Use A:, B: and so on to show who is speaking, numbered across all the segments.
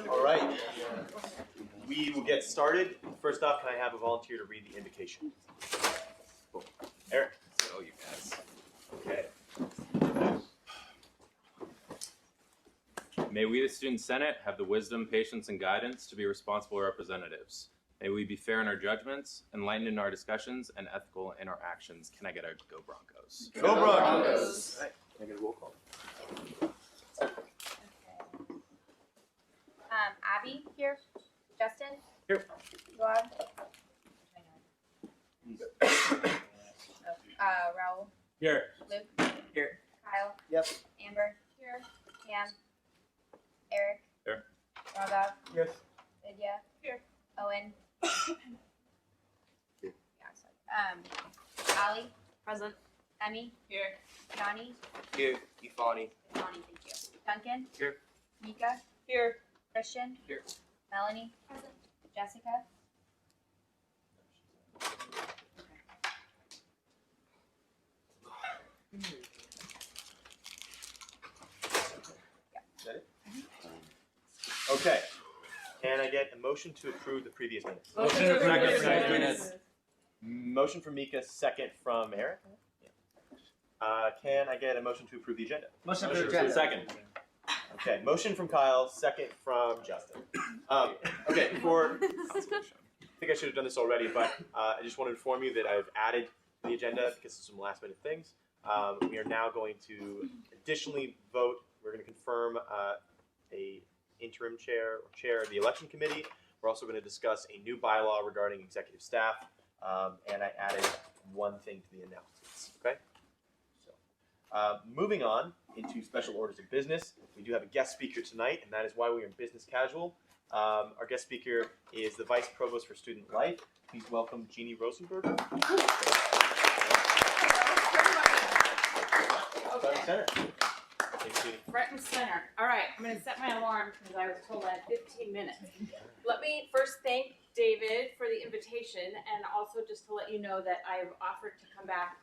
A: All right. We will get started. First off, can I have a volunteer to read the invocation? Cool. Eric.
B: Oh, you guys.
A: Okay.
B: May we, the Student Senate, have the wisdom, patience, and guidance to be responsible representatives. May we be fair in our judgments, enlightened in our discussions, and ethical in our actions. Can I get a Go Broncos?
A: Go Broncos! All right. Can I get a roll call?
C: Okay. Abby here. Justin.
A: Here.
C: Rob. Raul.
A: Here.
C: Luke.
A: Here.
C: Kyle.
A: Yep.
C: Amber. Here. Cam. Eric.
B: Here.
C: Raghav.
A: Yes.
C: Vidya. Here. Owen.
A: Here.
C: Yeah, sorry. Ali.
D: Present.
C: Emmy. Here. Johnny.
B: Here. Ifani.
C: Johnny, thank you. Duncan.
B: Here.
C: Mika.
D: Here.
C: Christian.
B: Here.
C: Melanie. Present. Jessica.
A: Is that it? Okay. Can I get a motion to approve the previous minutes?
D: Motion to approve the
B: Second.
D: minutes.
A: Motion from Mika, second from Eric. Can I get a motion to approve the agenda?
B: Motion to approve. Second.
A: Okay, motion from Kyle, second from Justin. Okay, before, I think I should have done this already, but I just want to inform you that I've added to the agenda because of some last minute things. We are now going to additionally vote, we're going to confirm a interim chair or chair of the election committee. We're also going to discuss a new bylaw regarding executive staff, and I added one thing to the announcements, okay? So, moving on into special orders of business, we do have a guest speaker tonight, and that is why we are in business casual. Our guest speaker is the Vice Provost for Student Life. Please welcome Jeannie Rosenberger.
D: Okay.
A: Thanks, Jeannie.
D: Front and center. All right, I'm going to set my alarm because I was told I had 15 minutes. Let me first thank David for the invitation, and also just to let you know that I've offered to come back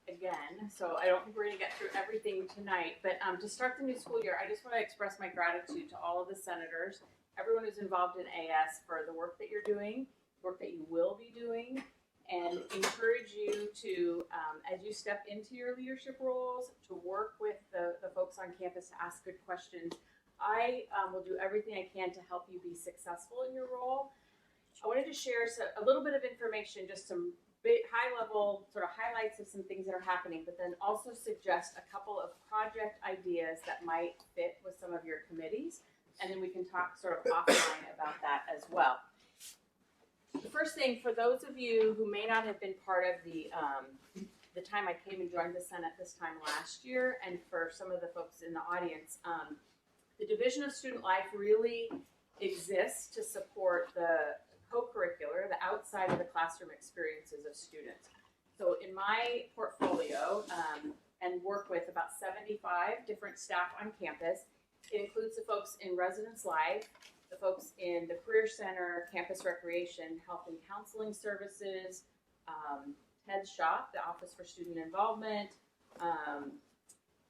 D: again. So I don't think we're going to get through everything tonight, but to start the new school year, I just want to express my gratitude to all of the senators, everyone who's involved in AS for the work that you're doing, work that you will be doing, and encourage you to, as you step into your leadership roles, to work with the folks on campus to ask good questions. I will do everything I can to help you be successful in your role. I wanted to share a little bit of information, just some high-level sort of highlights of some things that are happening, but then also suggest a couple of project ideas that might fit with some of your committees, and then we can talk sort of offline about that as well. The first thing, for those of you who may not have been part of the time I came and joined the Senate this time last year, and for some of the folks in the audience, the Division of Student Life really exists to support the co-curricular, the outside of the classroom experiences of students. So in my portfolio, and work with about 75 different staff on campus, it includes the folks in Residence Life, the folks in the Career Center, Campus Recreation, Health and Counseling Services, TED Shop, the Office for Student Involvement,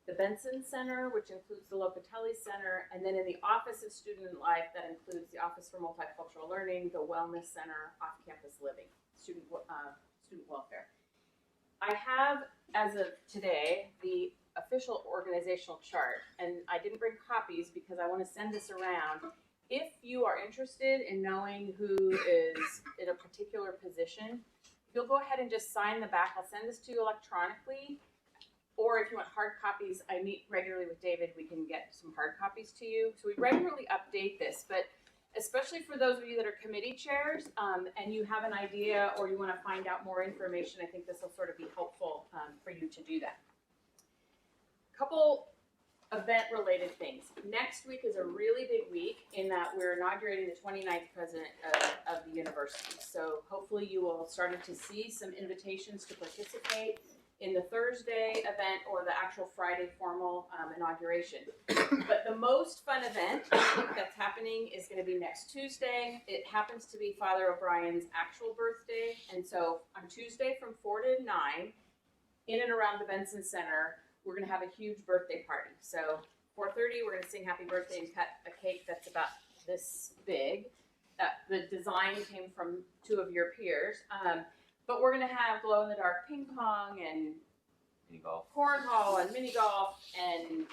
D: the Benson Center, which includes the Locatelli Center, and then in the Office of Student Life, that includes the Office for Multicultural Learning, the Wellness Center, Off-Campus Living, student welfare. I have, as of today, the official organizational chart, and I didn't bring copies because I want to send this around. If you are interested in knowing who is in a particular position, you'll go ahead and just sign the back. I'll send this to you electronically. Or if you want hard copies, I meet regularly with David. We can get some hard copies to you. So we regularly update this, but especially for those of you that are committee chairs and you have an idea or you want to find out more information, I think this will sort of be helpful for you to do that. A couple event-related things. Next week is a really big week in that we're inaugurating the 29th president of the university. So hopefully you will start to see some invitations to participate in the Thursday event or the actual Friday formal inauguration. But the most fun event that's happening is going to be next Tuesday. It happens to be Father O'Brien's actual birthday. And so on Tuesday from 4 to 9, in and around the Benson Center, we're going to have a huge birthday party. So 4:30, we're gonna sing happy birthday and cut a cake that's about this big. The design came from two of your peers. But we're gonna have glow in the dark ping pong and
B: Mini golf.
D: cornhole and mini golf and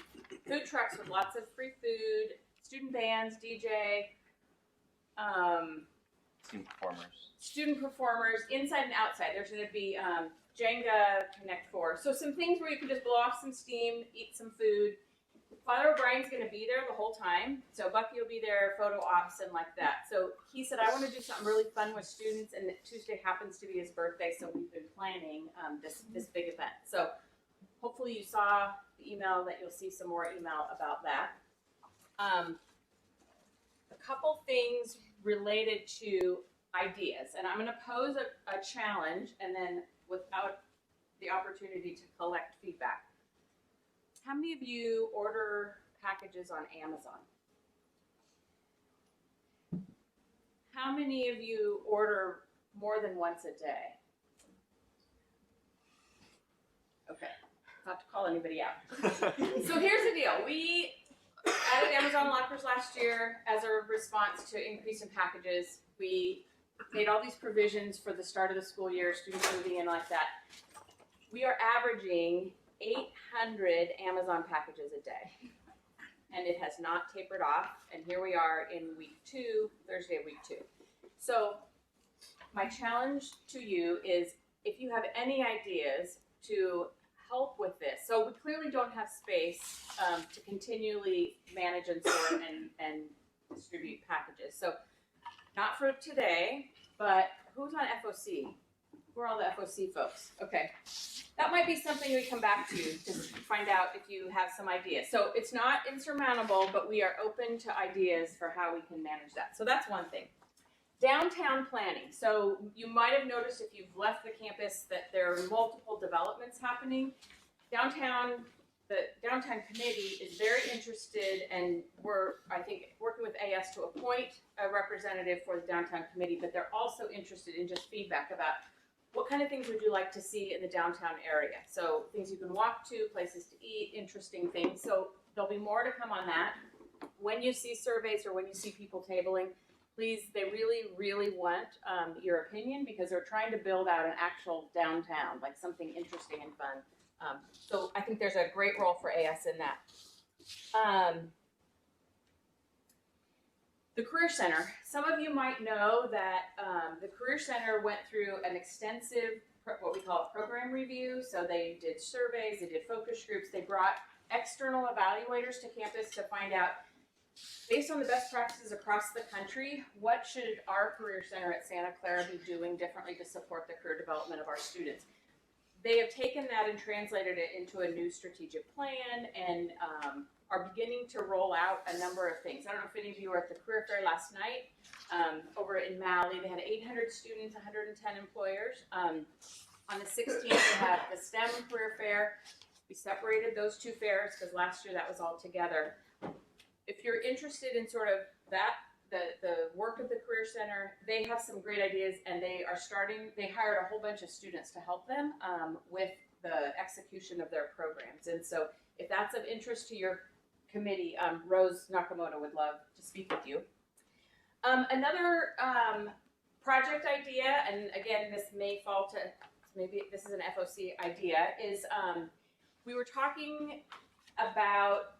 D: food trucks with lots of free food, student bands, DJ, student performers, inside and outside. There's going to be Jenga, Connect Four. So some things where you can just blow off some steam, eat some food. Father O'Brien's going to be there the whole time. So Bucky will be there, photo ops and like that. So he said, I want to do something really fun with students, and Tuesday happens to be his birthday, so we've been planning this big event. So hopefully you saw the email, that you'll see some more email about that. A couple things related to ideas, and I'm going to pose a challenge, and then without the opportunity to collect feedback. How many of you order packages on Amazon? How many of you order more than once a day? Okay, not to call anybody out. So here's the deal. We added Amazon lockers last year as a response to increase in packages. We made all these provisions for the start of the school year, students moving in like that. We are averaging 800 Amazon packages a day, and it has not tapered off, and here we are in week 2, Thursday of week 2. So my challenge to you is, if you have any ideas to help with this. So we clearly don't have space to continually manage and sort and distribute packages. So not for today, but who's on FOC? Who are all the FOC folks? Okay. That might be something we come back to find out if you have some ideas. So it's not insurmountable, but we are open to ideas for how we can manage that. So that's one thing. Downtown planning. So you might have noticed if you've left the campus that there are multiple developments happening. The downtown committee is very interested, and we're, I think, working with AS to appoint a representative for the downtown committee, but they're also interested in just feedback about what kind of things would you like to see in the downtown area. So things you can walk to, places to eat, interesting things. So there'll be more to come on that. When you see surveys or when you see people tabling, please, they really, really want your opinion, because they're trying to build out an actual downtown, like something interesting and fun. So I think there's a great role for AS in that. The Career Center. Some of you might know that the Career Center went through an extensive, what we call a program review. So they did surveys, they did focus groups, they brought external evaluators to campus to find out, based on the best practices across the country, what should our Career Center at Santa Clara be doing differently to support the career development of our students. They have taken that and translated it into a new strategic plan, and are beginning to roll out a number of things. I don't know if any of you were at the career fair last night over in Mali. They had 800 students, 110 employers. On the 16th, they had the STEM career fair. We separated those two fairs because last year that was all together. If you're interested in sort of that, the work of the Career Center, they have some great ideas, and they hired a whole bunch of students to help them with the execution of their programs. And so if that's of interest to your committee, Rose Nakamoto would love to speak with you. Another project idea, and again, this may fall to, maybe this is an FOC idea, is we were talking about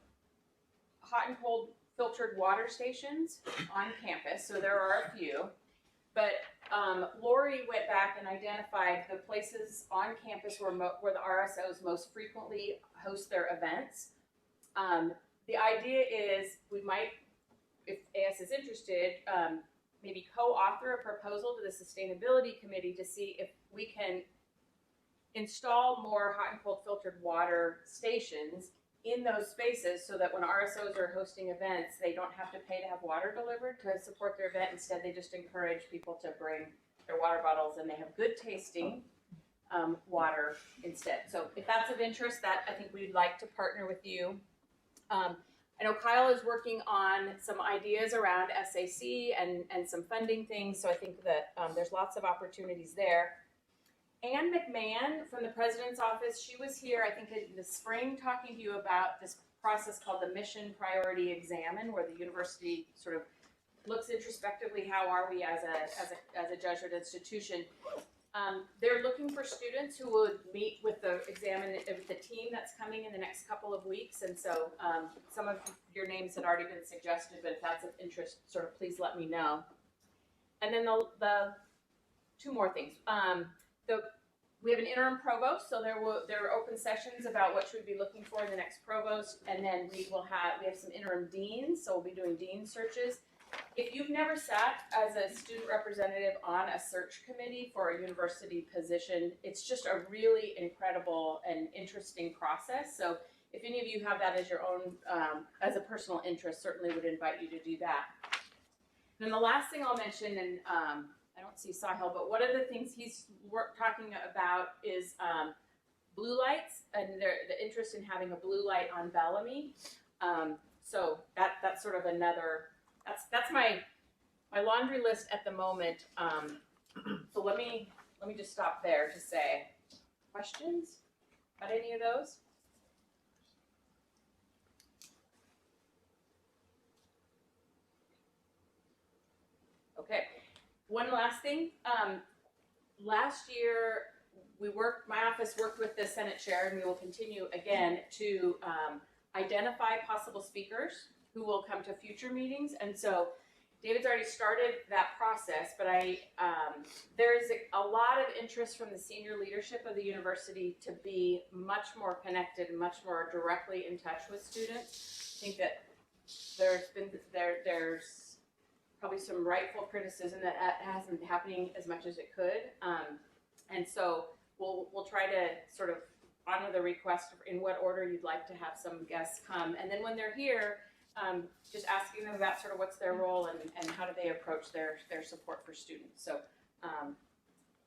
D: hot and cold filtered water stations on campus. So there are a few, but Lori went back and identified the places on campus where the RSOs most frequently host their events. The idea is we might, if AS is interested, maybe co-author a proposal to the Sustainability Committee to see if we can install more hot and cold filtered water stations in those spaces, so that when RSOs are hosting events, they don't have to pay to have water delivered to support their event. Instead, they just encourage people to bring their water bottles, and they have good tasting water instead. So if that's of interest, that I think we'd like to partner with you. I know Kyle is working on some ideas around SAC and some funding things, so I think that there's lots of opportunities there. Ann McMahon from the President's Office, she was here, I think, in the spring talking to you about this process called the Mission Priority Examine, where the university sort of looks introspectively, how are we as a Jesuit institution. They're looking for students who would meet with the team that's coming in the next couple of weeks, and so some of your names had already been suggested, but if that's of interest, sort of please let me know. And then the two more things. We have an interim provost, so there are open sessions about what should we be looking for in the next provost, and then we have some interim deans, so we'll be doing dean searches. If you've never sat as a student representative on a search committee for a university position, it's just a really incredible and interesting process. So if any of you have that as your own, as a personal interest, certainly would invite you to do that. Then the last thing I'll mention, and I don't see Sahil, but one of the things he's talking about is blue lights and the interest in having a blue light on Bellamy. So that's sort of another. That's my laundry list at the moment. So let me just stop there to say, questions about any of those? Okay. One last thing. Last year my office worked with the Senate chair, and we will continue again to identify possible speakers who will come to future meetings. And so David's already started that process, but there is a lot of interest from the senior leadership of the university to be much more connected and much more directly in touch with students. I think that there's probably some rightful criticism that hasn't been happening as much as it could. And so we'll try to sort of honor the request in what order you'd like to have some guests come. And then when they're here, just asking them about sort of what's their role and how do they approach their support for students. So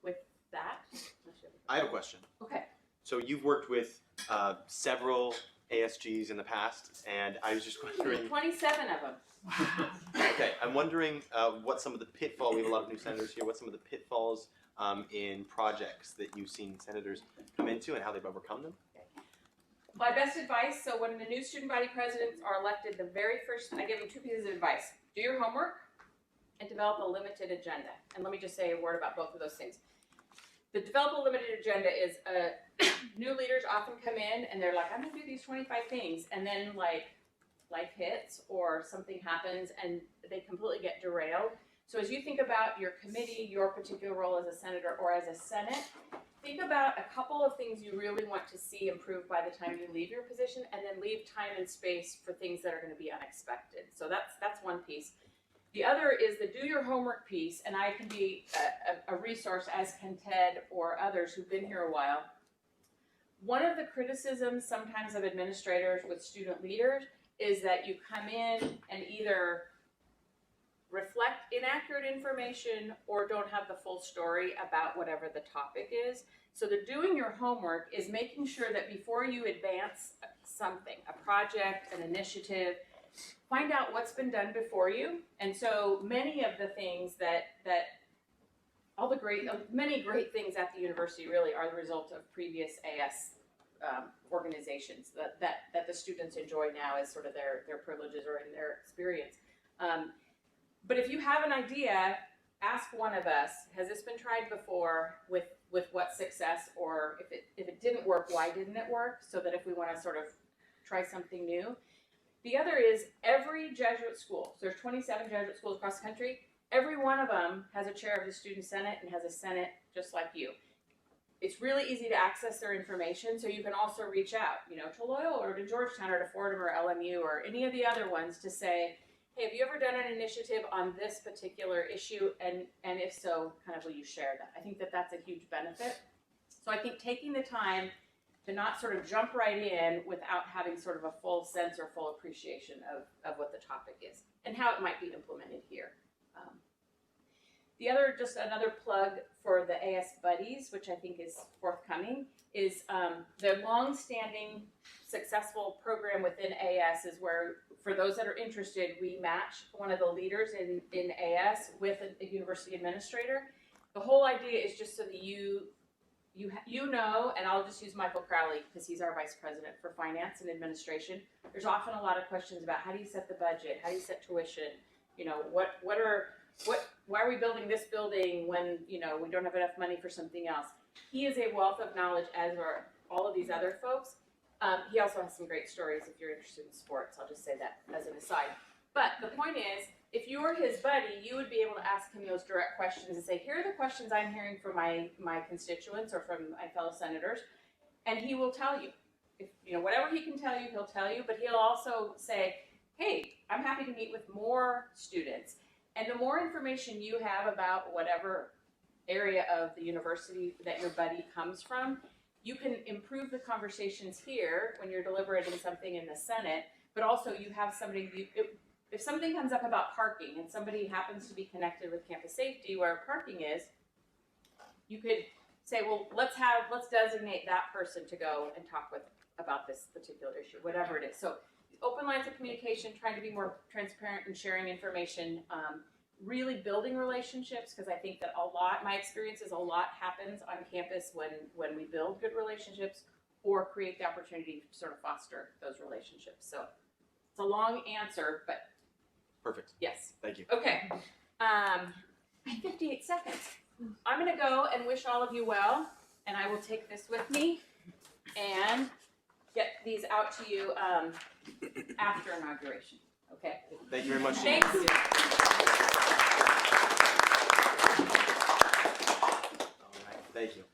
D: with that.
A: I have a question.
D: Okay.
A: So you've worked with several ASGs in the past, and I was just wondering.
D: 27 of them.
A: Okay, I'm wondering what some of the pitfalls, we have a lot of new senators here, what some of the pitfalls in projects that you've seen senators come into and how they've overcome them?
D: My best advice, so when the new student body presidents are elected, the very first, I give them two pieces of advice. Do your homework and develop a limited agenda. And let me just say a word about both of those things. The develop a limited agenda is new leaders often come in and they're like, I'm gonna do these 25 things. And then like life hits or something happens and they completely get derailed. So as you think about your committee, your particular role as a senator or as a senate, think about a couple of things you really want to see improved by the time you leave your position, and then leave time and space for things that are going to be unexpected. So that's one piece. The other is the do your homework piece, and I can be a resource, as can Ted or others who've been here a while. One of the criticisms sometimes of administrators with student leaders is that you come in and either reflect inaccurate information or don't have the full story about whatever the topic is. So the doing your homework is making sure that before you advance something, a project, an initiative, find out what's been done before you. And so many of the things many great things at the university really are the result of previous AS organizations that the students enjoy now as sort of their privileges or in their experience. But if you have an idea, ask one of us, has this been tried before, with what success, or if it didn't work, why didn't it work, so that if we want to sort of try something new. The other is every Jesuit school, so there's 27 Jesuit schools across the country, every one of them has a chair of the student senate and has a senate just like you. It's really easy to access their information, so you can also reach out, to Loyola or to Georgetown or to Fordham or LMU or any of the other ones to say, hey, have you ever done an initiative on this particular issue? And if so, kind of will you share that? I think that that's a huge benefit. So I think taking the time to not sort of jump right in without having sort of a full sense or full appreciation of what the topic is and how it might be implemented here. The other, just another plug for the AS Buddies, which I think is forthcoming, is the long-standing successful program within AS is where, for those that are interested, we match one of the leaders in AS with a university administrator. The whole idea is just so that you you know, and I'll just use Michael Crowley because he's our vice president for finance and administration. There's often a lot of questions about how do you set the budget, how do you set tuition, you know, why are we building this building when, you know, we don't have enough money for something else. He is a wealth of knowledge, as are all of these other folks. He also has some great stories if you're interested in sports. I'll just say that as an aside. But the point is, if you were his buddy, you would be able to ask him those direct questions and say, here are the questions I'm hearing from my constituents or from my fellow senators, and he will tell you. If, you know, whatever he can tell you, he'll tell you, but he'll also say, hey, I'm happy to meet with more students. And the more information you have about whatever area of the university that your buddy comes from, you can improve the conversations here when you're deliberating something in the Senate, but also you have somebody, if something comes up about parking and somebody happens to be connected with campus safety where parking is, you could say, well, let's designate that person to go and talk with about this particular issue, whatever it is. So open lines of communication, trying to be more transparent and sharing information, really building relationships, because I think that my experience is a lot happens on campus when we build good relationships or create the opportunity to sort of foster those relationships. So it's a long answer, but
A: Perfect.
D: yes.
A: Thank you.
D: Okay. 58 seconds. I'm going to go and wish all of you well, and I will take this with me and get these out to you after inauguration. Okay?
A: Thank you very much.
D: Thanks.
A: Thank you.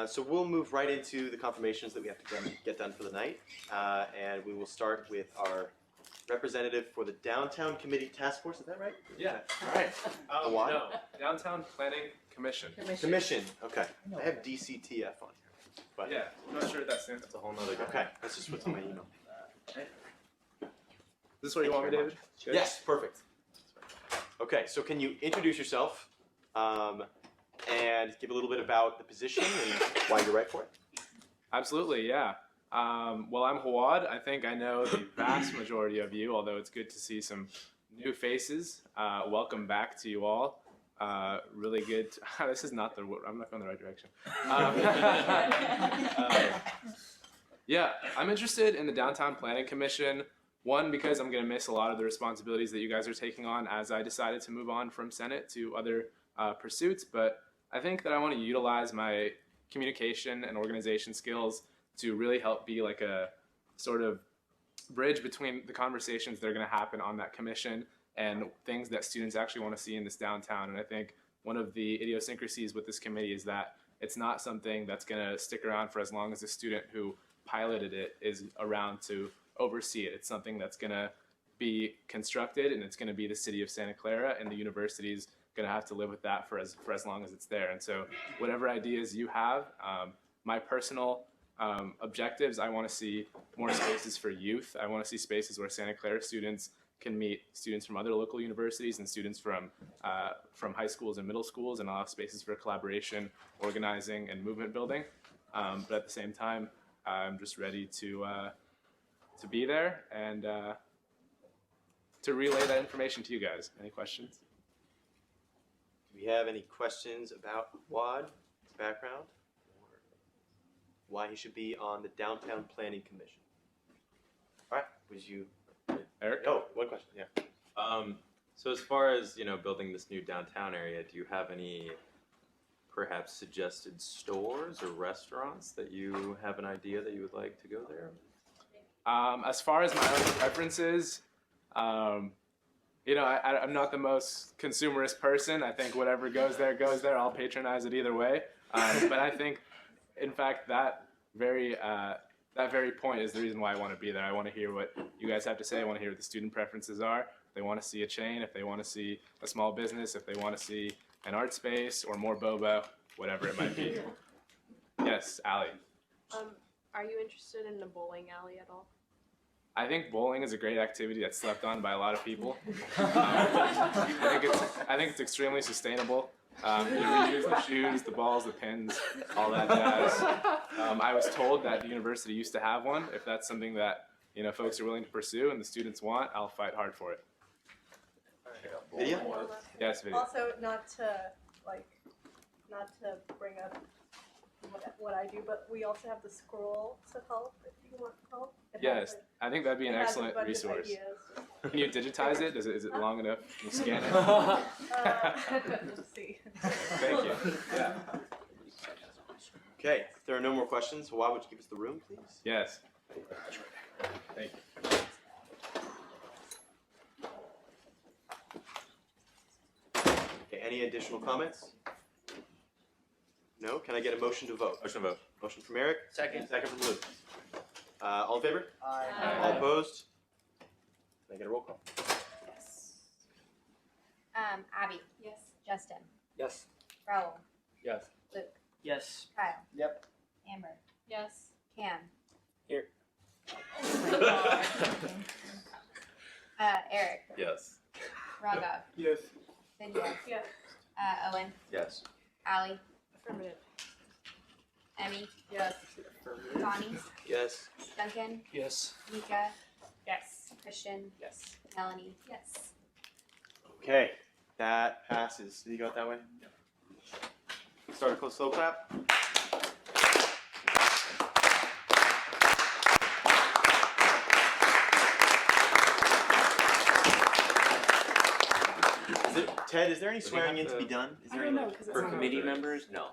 A: So we'll move right into the confirmations that we have to get done for the night. And we will start with our representative for the Downtown Committee Task Force. Is that right?
E: Yeah.
A: All right. Why?
E: No, Downtown Planning Commission.
A: Commission. Okay. I have DCTF on here. But
E: Yeah, I'm not sure if that stands.
B: That's a whole nother guy.
A: okay. That's just what's on my email.
E: Is this what you want me, David? Good?
A: Yes. Perfect. Okay. So can you introduce yourself and give a little bit about the position and why you're right for it?
E: Absolutely, yeah. Well, I'm Hawad. I think I know the vast majority of you, although it's good to see some new faces. Welcome back to you all. Really good. This is not the. I'm not going the right direction. Yeah, I'm interested in the Downtown Planning Commission. One, because I'm going to miss a lot of the responsibilities that you guys are taking on as I decided to move on from Senate to other pursuits. But I think that I want to utilize my communication and organization skills to really help be like a sort of bridge between the conversations that are going to happen on that commission and things that students actually want to see in this downtown. And I think one of the idiosyncrasies with this committee is that it's not something that's going to stick around for as long as the student who piloted it is around to oversee it. It's something that's going to be constructed, and it's going to be the city of Santa Clara, and the university's going to have to live with that for as long as it's there. And so whatever ideas you have, my personal objectives, I want to see more spaces for youth. I want to see spaces where Santa Clara students can meet students from other local universities and students from high schools and middle schools, and I'll have spaces for collaboration, organizing, and movement building. But at the same time, I'm just ready to be there and to relay that information to you guys. Any questions?
A: Do we have any questions about Wad, his background, or why he should be on the Downtown Planning Commission? All right, would you?
E: Eric?
A: Oh, one question. Yeah.
B: So as far as, building this new downtown area, do you have any perhaps suggested stores or restaurants that you have an idea that you would like to go there?
E: As far as my own preferences, I'm not the most consumerist person. I think whatever goes there, goes there. I'll patronize it either way. But I think, in fact, that very point is the reason why I want to be there. I want to hear what you guys have to say. I want to hear what the student preferences are. If they want to see a chain, if they want to see a small business, if they want to see an art space or more boba, whatever it might be. Yes, Allie.
F: Are you interested in a bowling alley at all?
E: I think bowling is a great activity that's slept on by a lot of people. I think it's extremely sustainable. You reuse the shoes, the balls, the pins, all that jazz. I was told that the university used to have one. If that's something that folks are willing to pursue and the students want, I'll fight hard for it.
A: Video?
E: Yes, video.
F: Also, not to bring up
G: what I do, but we also have the scroll to help if you want help. It has,
E: Yes,
G: like,
E: I think that'd be an
G: it has a
E: excellent
G: bunch of
E: resource.
G: ideas.
E: Can you digitize it? Is it long enough? Can you scan it?
G: Let's see.
E: Thank you. Yeah.
A: Okay, if there are no more questions, why would you give us the room, please?
E: Yes. Thank you.
A: Okay, any additional comments? No? Can I get a motion to vote?
B: Motion to vote.
A: Motion from Eric.
H: Second.
A: Second from Luke. All in favor?
H: Aye.
A: All opposed? Can I get a roll call?
C: Yes. Abby.
F: Yes.
C: Justin.
H: Yes.
C: Raul.
H: Yes.
C: Luke.
H: Yes.
C: Kyle.
H: Yep.
C: Amber.
F: Yes.
C: Cam.
H: Here.
C: Eric.
B: Yes.
C: Raghav.
H: Yes.
C: Cynthia.
G: Yes.
C: Owen.
A: Yes.
C: Allie.
F: Affirmative.
C: Emmy.
F: Yes.
C: Connie.
A: Yes.
C: Duncan.
H: Yes.
C: Mika.
D: Yes.
C: Christian.
H: Yes.
C: Melanie. Yes.
A: Okay, that passes. Did you go it that way? Start a close slow clap. Ted, is there any swearing in to be done? Is there any?
I: For committee members, no.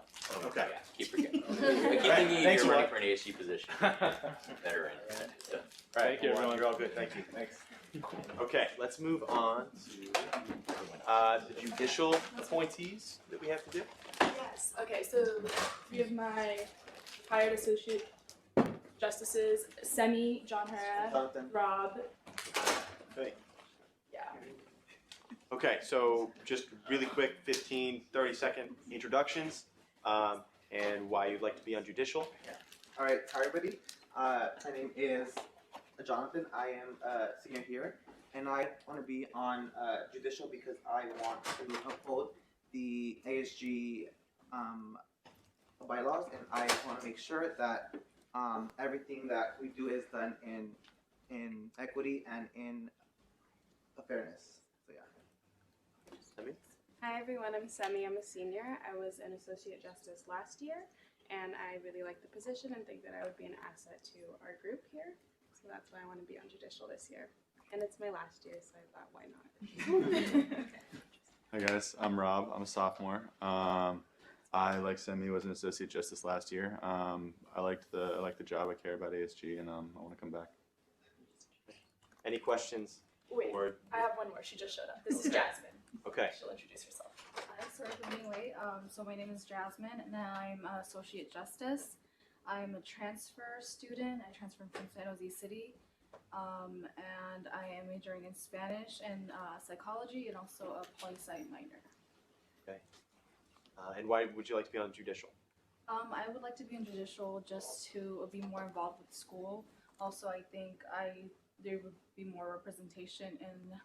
A: Okay.
I: Yeah, keep forgetting. But
A: Right,
I: keeping you,
A: thanks,
I: you're running
A: Rod.
I: for an ASG position. Veteran. So,
A: All right,
E: Thank you,
A: hold on,
E: everyone.
A: You're all good. Thank you. Thanks. Okay, let's move on to the judicial appointees that we have to do.
F: Yes. Okay, so we have my hired associate justices, Semi, John Herrera, Rob.
A: Okay.
F: Yeah.
A: Okay, so just really quick 15, 30-second introductions and why you'd like to be on judicial.
J: Alright, hi everybody. My name is Jonathan. I am a senior here, and I want to be on judicial because I want to uphold the ASG bylaws, and I want to make sure that everything that we do is done in equity and in fairness. So yeah.
A: Semi?
F: Hi everyone, I'm Semi. I'm a senior. I was an associate justice last year, and I really like the position and think that I would be an asset to our group here. So that's why I want to be on judicial this year. And it's my last year, so I thought, why not?
K: Hi guys, I'm Rob. I'm a sophomore. I, like Semi, was an associate justice last year. I liked the job. I care about ASG, and I want to come back.
A: Any questions?
F: Wait,
A: Or,
F: I have one more. She just showed up. This is Jasmine.
A: okay.
F: She'll introduce herself.
L: Hi, sorry for being late. So my name is Jasmine, and I'm an associate justice. I'm a transfer student. I transferred from San Jose City, and I am majoring in Spanish and psychology, and also a poli-sci minor.
A: And why would you like to be on judicial?
L: I would like to be in judicial just to be more involved with school. Also, I think there would be more representation in,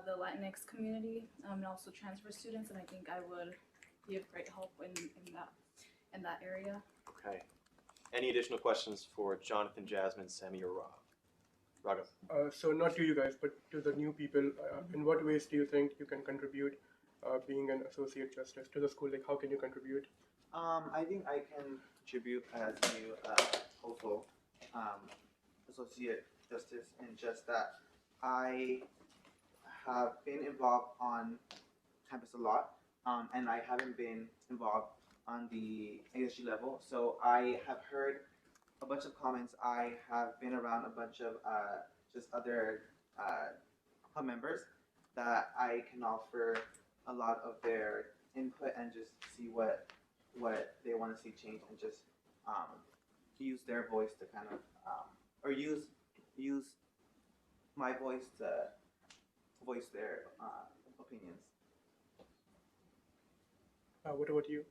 L: the Latinx community, and also transfer students, and I think I would be of great help in that area.
A: Okay. Any additional questions for Jonathan, Jasmine, Semi, or Rob? Raghav?
M: So not to you guys, but to the new people, in what ways do you think you can contribute being an associate justice to the school? Like, how can you contribute?
J: I think I can contribute as new also associate justice in just that I have been involved on campus a lot, and I haven't been involved on the ASG level. So I have heard a bunch of comments. I have been around a bunch of just other club members that I can offer a lot of their input and just see what they want to see change, and just use their voice to kind of or use my voice to voice their opinions.
M: What about you?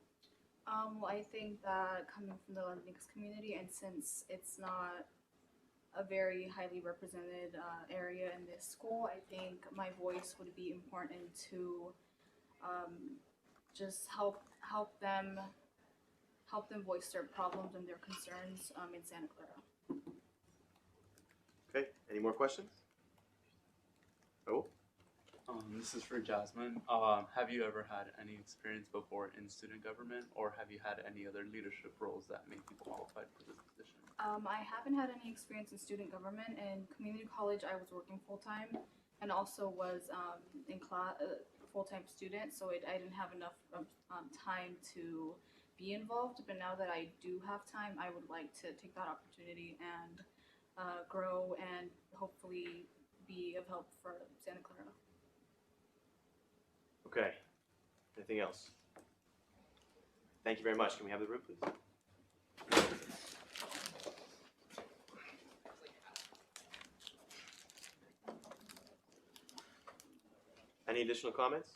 L: Well, I think that coming from the Latinx community, and since it's not a very highly represented area in this school, I think my voice would be important to just help them voice their problems and their concerns in Santa Clara.
A: Okay. Any more questions? Oh.
H: This is for Jasmine. Have you ever had any experience before in student government, or have you had any other leadership roles that make you qualified for this position?
L: I haven't had any experience in student government. In community college, I was working full-time and also was in class, full-time student, so I didn't have enough time to be involved. But now that I do have time, I would like to take that opportunity and grow and hopefully be of help for Santa Clara.
A: Okay. Anything else? Thank you very much. Can we have the room, please? Any additional comments?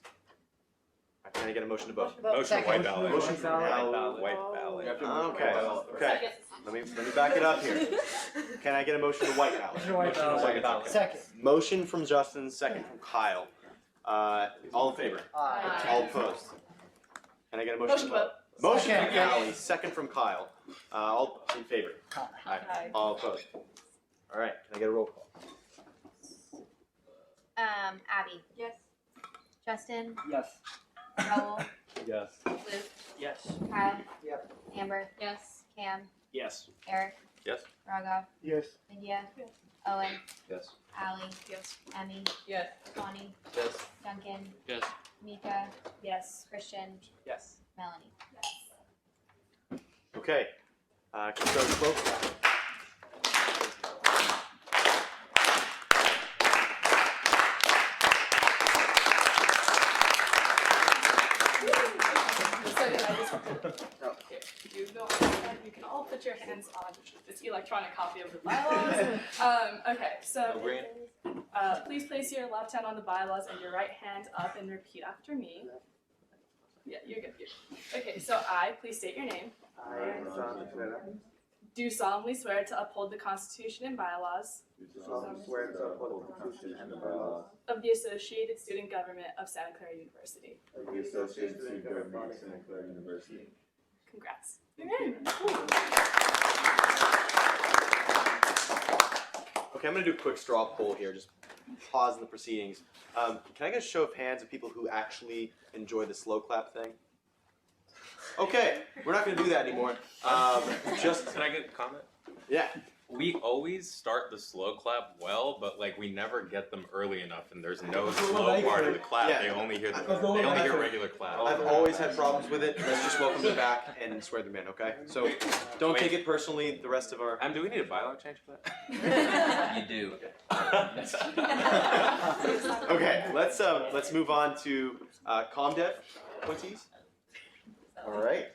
A: Can I get a motion to vote?
B: Motion white ballot.
A: Motion for
B: White ballot.
A: Okay. Okay. Let me back it up here. Can I get a motion to white ballot?
N: White ballot. Second.
A: Motion from Justin, second from Kyle. All in favor?
N: Aye.
A: All opposed? Can I get a motion to vote? Motion from Callie, second from Kyle. All in favor?
N: Aye.
A: All opposed? All right. Can I get a roll call?
C: Abby.
G: Yes.
C: Justin.
N: Yes.
C: Raul.
B: Yes.
C: Luke.
N: Yes.
C: Kyle.
J: Yep.
C: Amber.
D: Yes.
C: Cam.
N: Yes.
C: Eric.
B: Yes.
C: Raghav.
M: Yes.
C: India. Owen.
B: Yes.
C: Allie.
D: Yes.
C: Emmy.
D: Yes.
C: Connie.
B: Yes.
C: Duncan.
H: Yes.
C: Mika.
D: Yes.
C: Christian.
N: Yes.
C: Melanie.
A: Okay. Can we start with close?
F: You go ahead, you can all put your hands on this electronic copy of the bylaws. Okay, so please place your left hand on the bylaws and your right hand up and repeat after me. Yeah, you're good. Okay, so I, please state your name,
J: I, Rso Presentation,
F: do solemnly swear to uphold the Constitution and bylaws
J: do solemnly swear to uphold the Constitution and the bylaws
F: of the Associated Student Government of Santa Clara University.
J: of the Associated Student Government of Santa Clara University.
F: Congrats. You're in.
A: Okay, I'm going to do a quick straw poll here. Just pause in the proceedings. Can I get a show of hands of people who actually enjoy the slow clap thing? Okay, we're not going to do that anymore. Just
B: Can I get a comment?
A: yeah.
B: We always start the slow clap well, but like we never get them early enough, and there's no slow part of the clap.
A: Yeah.
B: They only hear regular clap.
A: I've always had problems with it. Let's just welcome them back and swear them in, okay? So don't take it personally. The rest of our
B: Do we need a bylaw change for that?
I: You do.
A: okay. Let's move on to ComDev appointees. All right.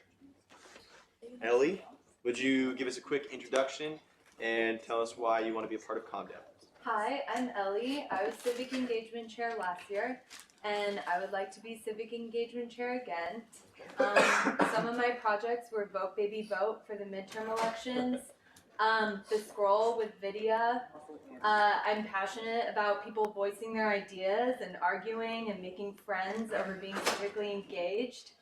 A: Ellie, would you give us a quick introduction and tell us why you want to be a part of ComDev?
O: Hi, I'm Ellie. I was Civic Engagement Chair last year, and I would like to be Civic Engagement Chair again. Some of my projects were Vote Baby Vote for the midterm elections, the scroll with Vidya. I'm passionate about people voicing their ideas and arguing and making friends over being civically engaged.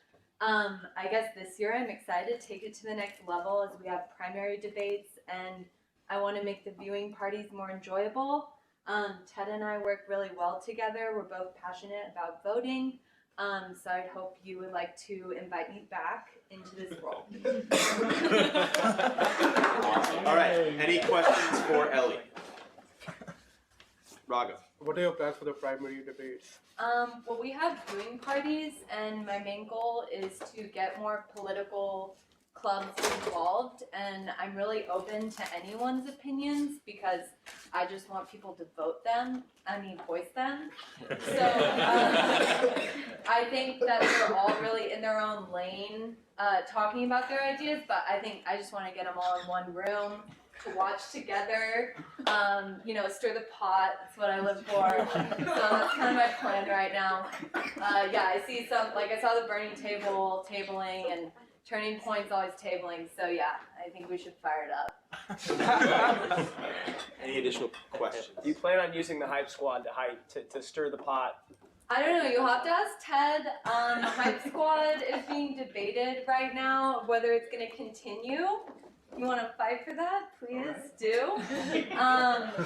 O: I guess this year I'm excited to take it to the next level as we have primary debates, and I want to make the viewing parties more enjoyable. Ted and I work really well together. We're both passionate about voting, so I'd hope you would like to invite me back into this role.
A: All right. Any questions for Ellie? Raghav.
M: What are your plans for the primary debates?
O: Well, we have viewing parties, and my main goal is to get more political clubs involved, and I'm really open to anyone's opinions because I just want people to voice them. So I think that they're all really in their own lane talking about their ideas, but I just want to get them all in one room to watch together, stir the pot, that's what I live for. So that's kind of my plan right now. I see I saw the Burning Table tabling and Turning Point's always tabling, so yeah, I think we should fire it up.
A: Any additional questions?
N: Do you plan on using the Hype Squad to stir the pot?
O: I don't know, you'll have to ask Ted. Hype Squad is being debated right now, whether it's going to continue. you want to fight for that, please do.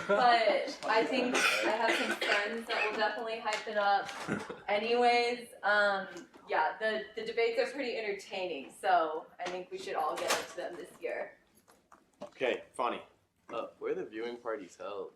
O: But I think I have some friends that will definitely hype it up. Anyways, yeah, the debates are pretty entertaining, so I think we should all get into them this year.
A: Okay, Fonny.
B: Where are the viewing parties held?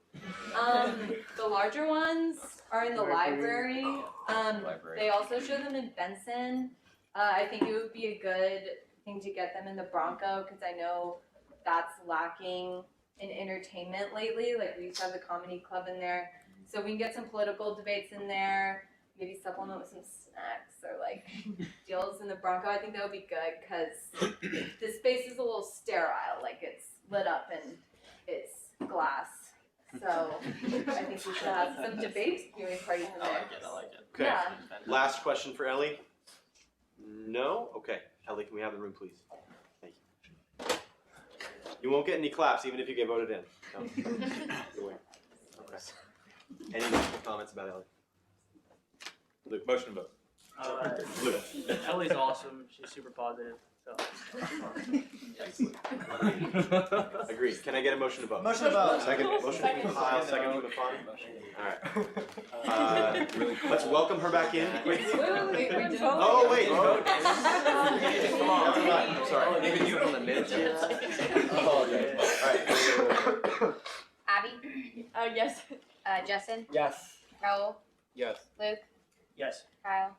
O: The larger ones are in the library.
B: Library.
O: They also show them in Benson. I think it would be a good thing to get them in the Bronco because I know that's lacking in entertainment lately. Like we used to have the comedy club in there, so we can get some political debates in there. Maybe supplement with some snacks or like deals in the Bronco. I think that would be good because this space is a little sterile. Like it's lit up and it's glass. So I think we should have some debate viewing parties in there.
B: I like it.
A: Okay.
O: Yeah.
A: Last question for Ellie. No? Okay. Ellie, can we have the room, please? Thank you. You won't get any claps even if you get voted in. No. You're aware. Okay. Any comments about Ellie?
B: Luke, motion to vote.
A: Luke.
N: Ellie's awesome. She's super positive. So.
A: Agreed. Can I get a motion to vote?
N: Motion to vote.
A: Second. Motion from Kyle, second from Fonny. Alright. Let's welcome her back in. Wait. Oh, wait. Come on. That's a lie. I'm sorry.
B: Maybe you on the minutes.
A: Oh, okay. Alright.
C: Abby?
D: Yes.
C: Justin?
N: Yes.
C: Raul?
B: Yes.
C: Luke?
N: Yes.
C: Kyle?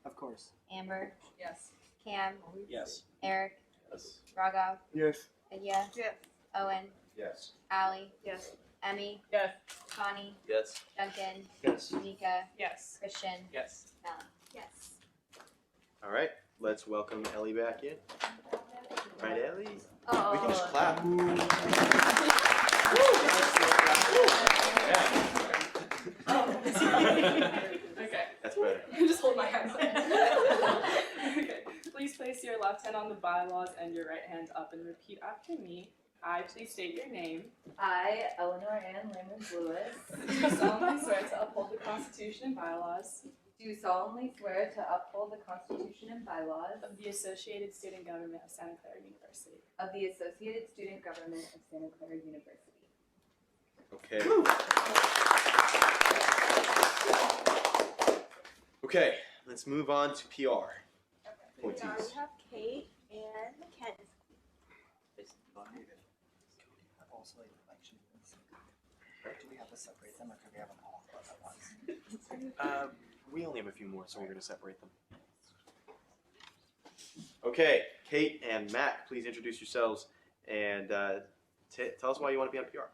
N: Of course.
C: Amber?
O: Yes.
C: Cam?
N: Yes.
C: Eric?
B: Yes.
C: Raghav?
M: Yes.
C: Vidya?
G: Yes.
C: Owen?
B: Yes.
C: Allie?
G: Yes.
C: Emmy?
D: Yes.
C: Connie?
B: Yes.
C: Duncan?
N: Yes.
C: Nika?
D: Yes.
C: Christian?
N: Yes.
C: Melanie?
O: Yes.
A: Alright. Let's welcome Ellie back in. Alright, Ellie.
O: Oh.
A: We can just clap.
P: Okay.
A: That's better.
P: Just hold my hand. Okay. Please place your left hand on the bylaws and your right hand up and repeat after me. I, please state your name.
O: I, Eleanor Ann Lamers-Lewis,
P: Do solemnly swear to uphold the Constitution and bylaws
O: do solemnly swear to uphold the Constitution and bylaws
P: of the Associated Student Government of Santa Clara University.
O: of the Associated Student Government of Santa Clara University.
A: Okay. Okay, let's move on to PR. Appointees.
G: Now we have Kate and Mackenzie.
N: Also, elections. Do we have to separate them, or can we have them all at once?
A: We only have a few more, so we're going to separate them. Okay, Kate and Matt, please introduce yourselves and tell us why you want to be on PR.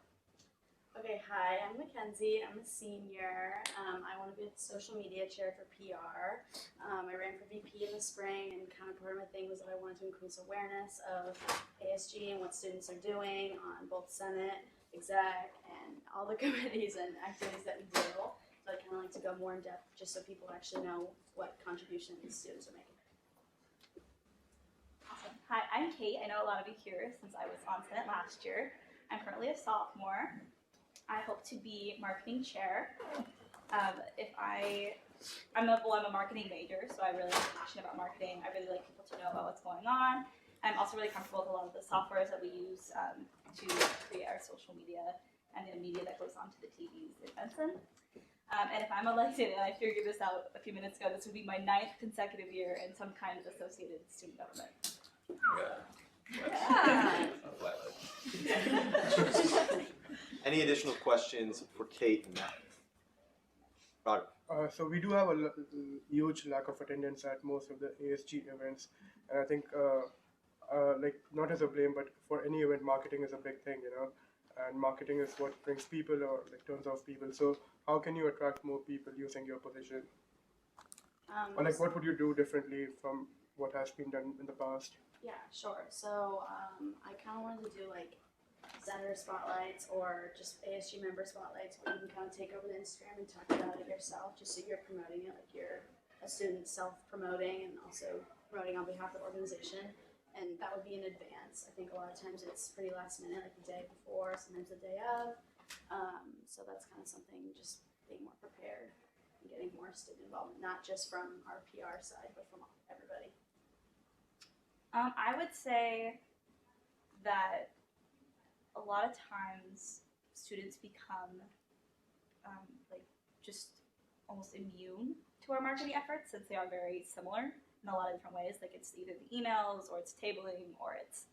Q: Okay, hi, I'm Mackenzie. I'm a senior. I want to be a social media chair for PR. I ran for VP in the spring, and kind of part of my thing was that I wanted to increase awareness of ASG and what students are doing on both Senate, Exec, and all the committees and activities that we do. So I kind of like to go more in depth just so people actually know what contribution these students are making.
R: Awesome. Hi, I'm Kate. I know a lot of you here since I was on Senate last year. I'm currently a sophomore. I hope to be marketing chair. I'm a marketing major, so I really am passionate about marketing. I really like people to know about what's going on. I'm also really comfortable with a lot of the softwares that we use to create our social media and the media that goes onto the TVs in Benson. And if I'm elected, and I figured this out a few minutes ago, this would be my 9th consecutive year in some kind of associated student government.
A: Any additional questions for Kate and Matt? Roger.
M: So we do have a huge lack of attendance at most of the ASG events, and I think like not as a blame, but for any event, marketing is a big thing, you know, and marketing is what brings people or like turns off people. So how can you attract more people using your position? Or like what would you do differently from what has been done in the past?
Q: Yeah, sure. So I kind of wanted to do like senator spotlights or just ASG member spotlights where you can kind of take over the Instagram and talk about it yourself, just so you're promoting it, like you're a student self-promoting and also promoting on behalf of the organization. And that would be in advance. I think a lot of times it's pretty last minute, like the day before, sometimes the day of. So that's kind of something, just being more prepared and getting more student involvement, not just from our PR side, but from everybody.
R: I would say that a lot of times students become like just almost immune to our marketing efforts since they are very similar in a lot of different ways. Like it's either the emails or it's tabling or it's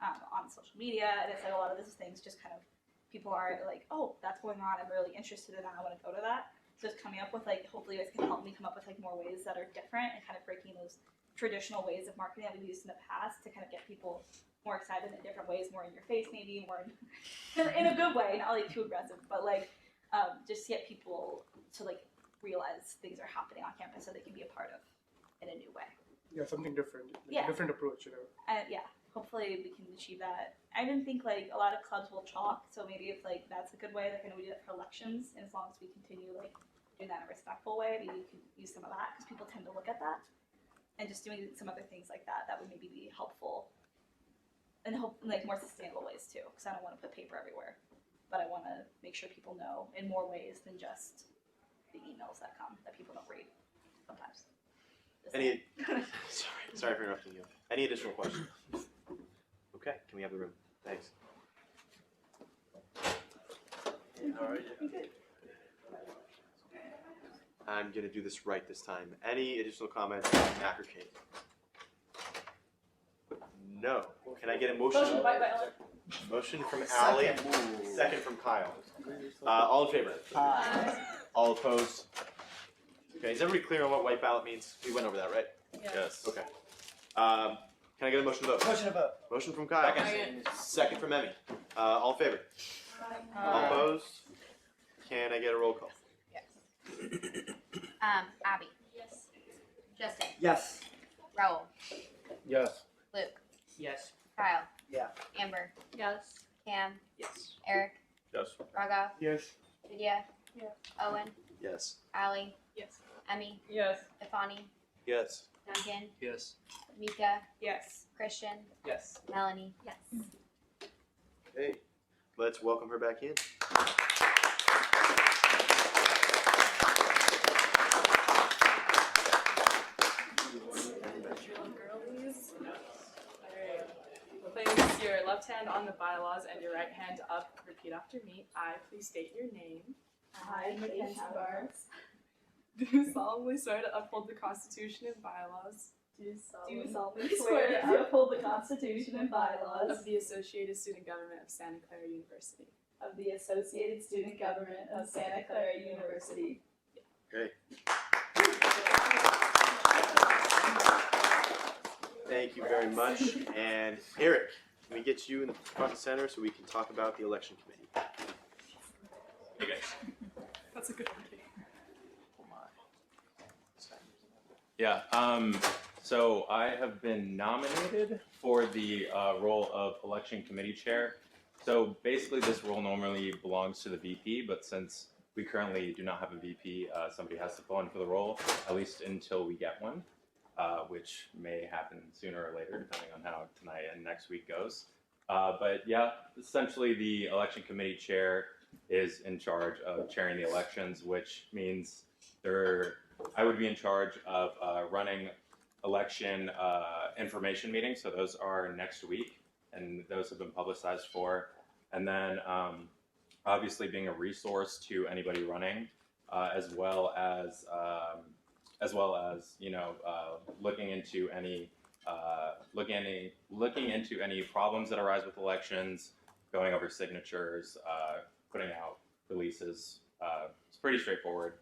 R: on social media, and it's like a lot of these things just kind of people are like, oh, that's going on. I'm really interested in that. I want to go to that. So it's coming up with like, hopefully you guys can help me come up with like more ways that are different and kind of breaking those traditional ways of marketing that we've used in the past to kind of get people more excited in different ways, more in your face maybe, more in a good way, not like too aggressive, but like just get people to like realize things are happening on campus so they can be a part of in a new way.
M: Yeah, something different.
R: Yeah.
M: Different approach, you know.
R: And yeah, hopefully we can achieve that. I didn't think like a lot of clubs will chalk, so maybe if like that's a good way, like I know we do that for elections, and as long as we continue like doing that in a respectful way, maybe we can use some of that because people tend to look at that, and just doing some other things like that would maybe be helpful, and hope like more sustainable ways too. Because I don't want to put paper everywhere, but I want to make sure people know in more ways than just the emails that come that people don't read sometimes.
A: Any? Sorry for interrupting you. Any additional questions? Okay, can we have the room? Thanks. I'm gonna do this right this time. Any additional comments on Mac or Kate? No. Can I get a motion? Motion from Allie, second from Kyle. All in favor?
N: Aye.
A: All opposed? Okay, is everybody clear on what white ballot means? We went over that, right?
B: Yes.
A: Okay. Can I get a motion to vote?
N: Motion to vote.
A: Motion from Kyle. Second from Emmy. All in favor? All opposed? Can I get a roll call?
C: Abby. Yes. Justin.
N: Yes.
C: Raul.
N: Yes.
C: Luke.
N: Yes.
C: Kyle.
N: Yeah.
C: Amber.
D: Yes.
C: Cam.
N: Yes.
C: Eric.
K: Yes.
C: Raga.
M: Yes.
C: Lydia.
D: Yes.
C: Owen.
A: Yes.
C: Allie.
D: Yes.
C: Emmy.
D: Yes.
C: Ifani.
A: Yes.
C: Duncan.
N: Yes.
C: Mika.
D: Yes.
C: Christian.
N: Yes.
C: Melanie.
O: Yes.
A: Okay. Let's welcome her back in.
P: Girlies. Alright. Place your left hand on the bylaws and your right hand up. Repeat after me. I, please state your name.
R: I, Mackenzie Barnes,
P: Do solemnly swear to uphold the Constitution and bylaws
R: do solemnly swear to uphold the Constitution and bylaws
P: of the Associated Student Government of Santa Clara University.
R: of the Associated Student Government of Santa Clara University.
A: Great. Thank you very much. And Eric, can we get you in the front and center so we can talk about the election committee?
B: Hey guys.
P: That's a good one.
B: Yeah, so I have been nominated for the role of election committee chair. So basically this role normally belongs to the VP, but since we currently do not have a VP, somebody has to fill in for the role, at least until we get one, which may happen sooner or later, depending on how tonight and next week goes. But yeah, essentially the election committee chair is in charge of chairing the elections, which means I would be in charge of running election information meetings. So those are next week, and those have been publicized for. And then obviously being a resource to anybody running, as well as looking into any problems that arise with elections, going over signatures, putting out releases. It's pretty straightforward.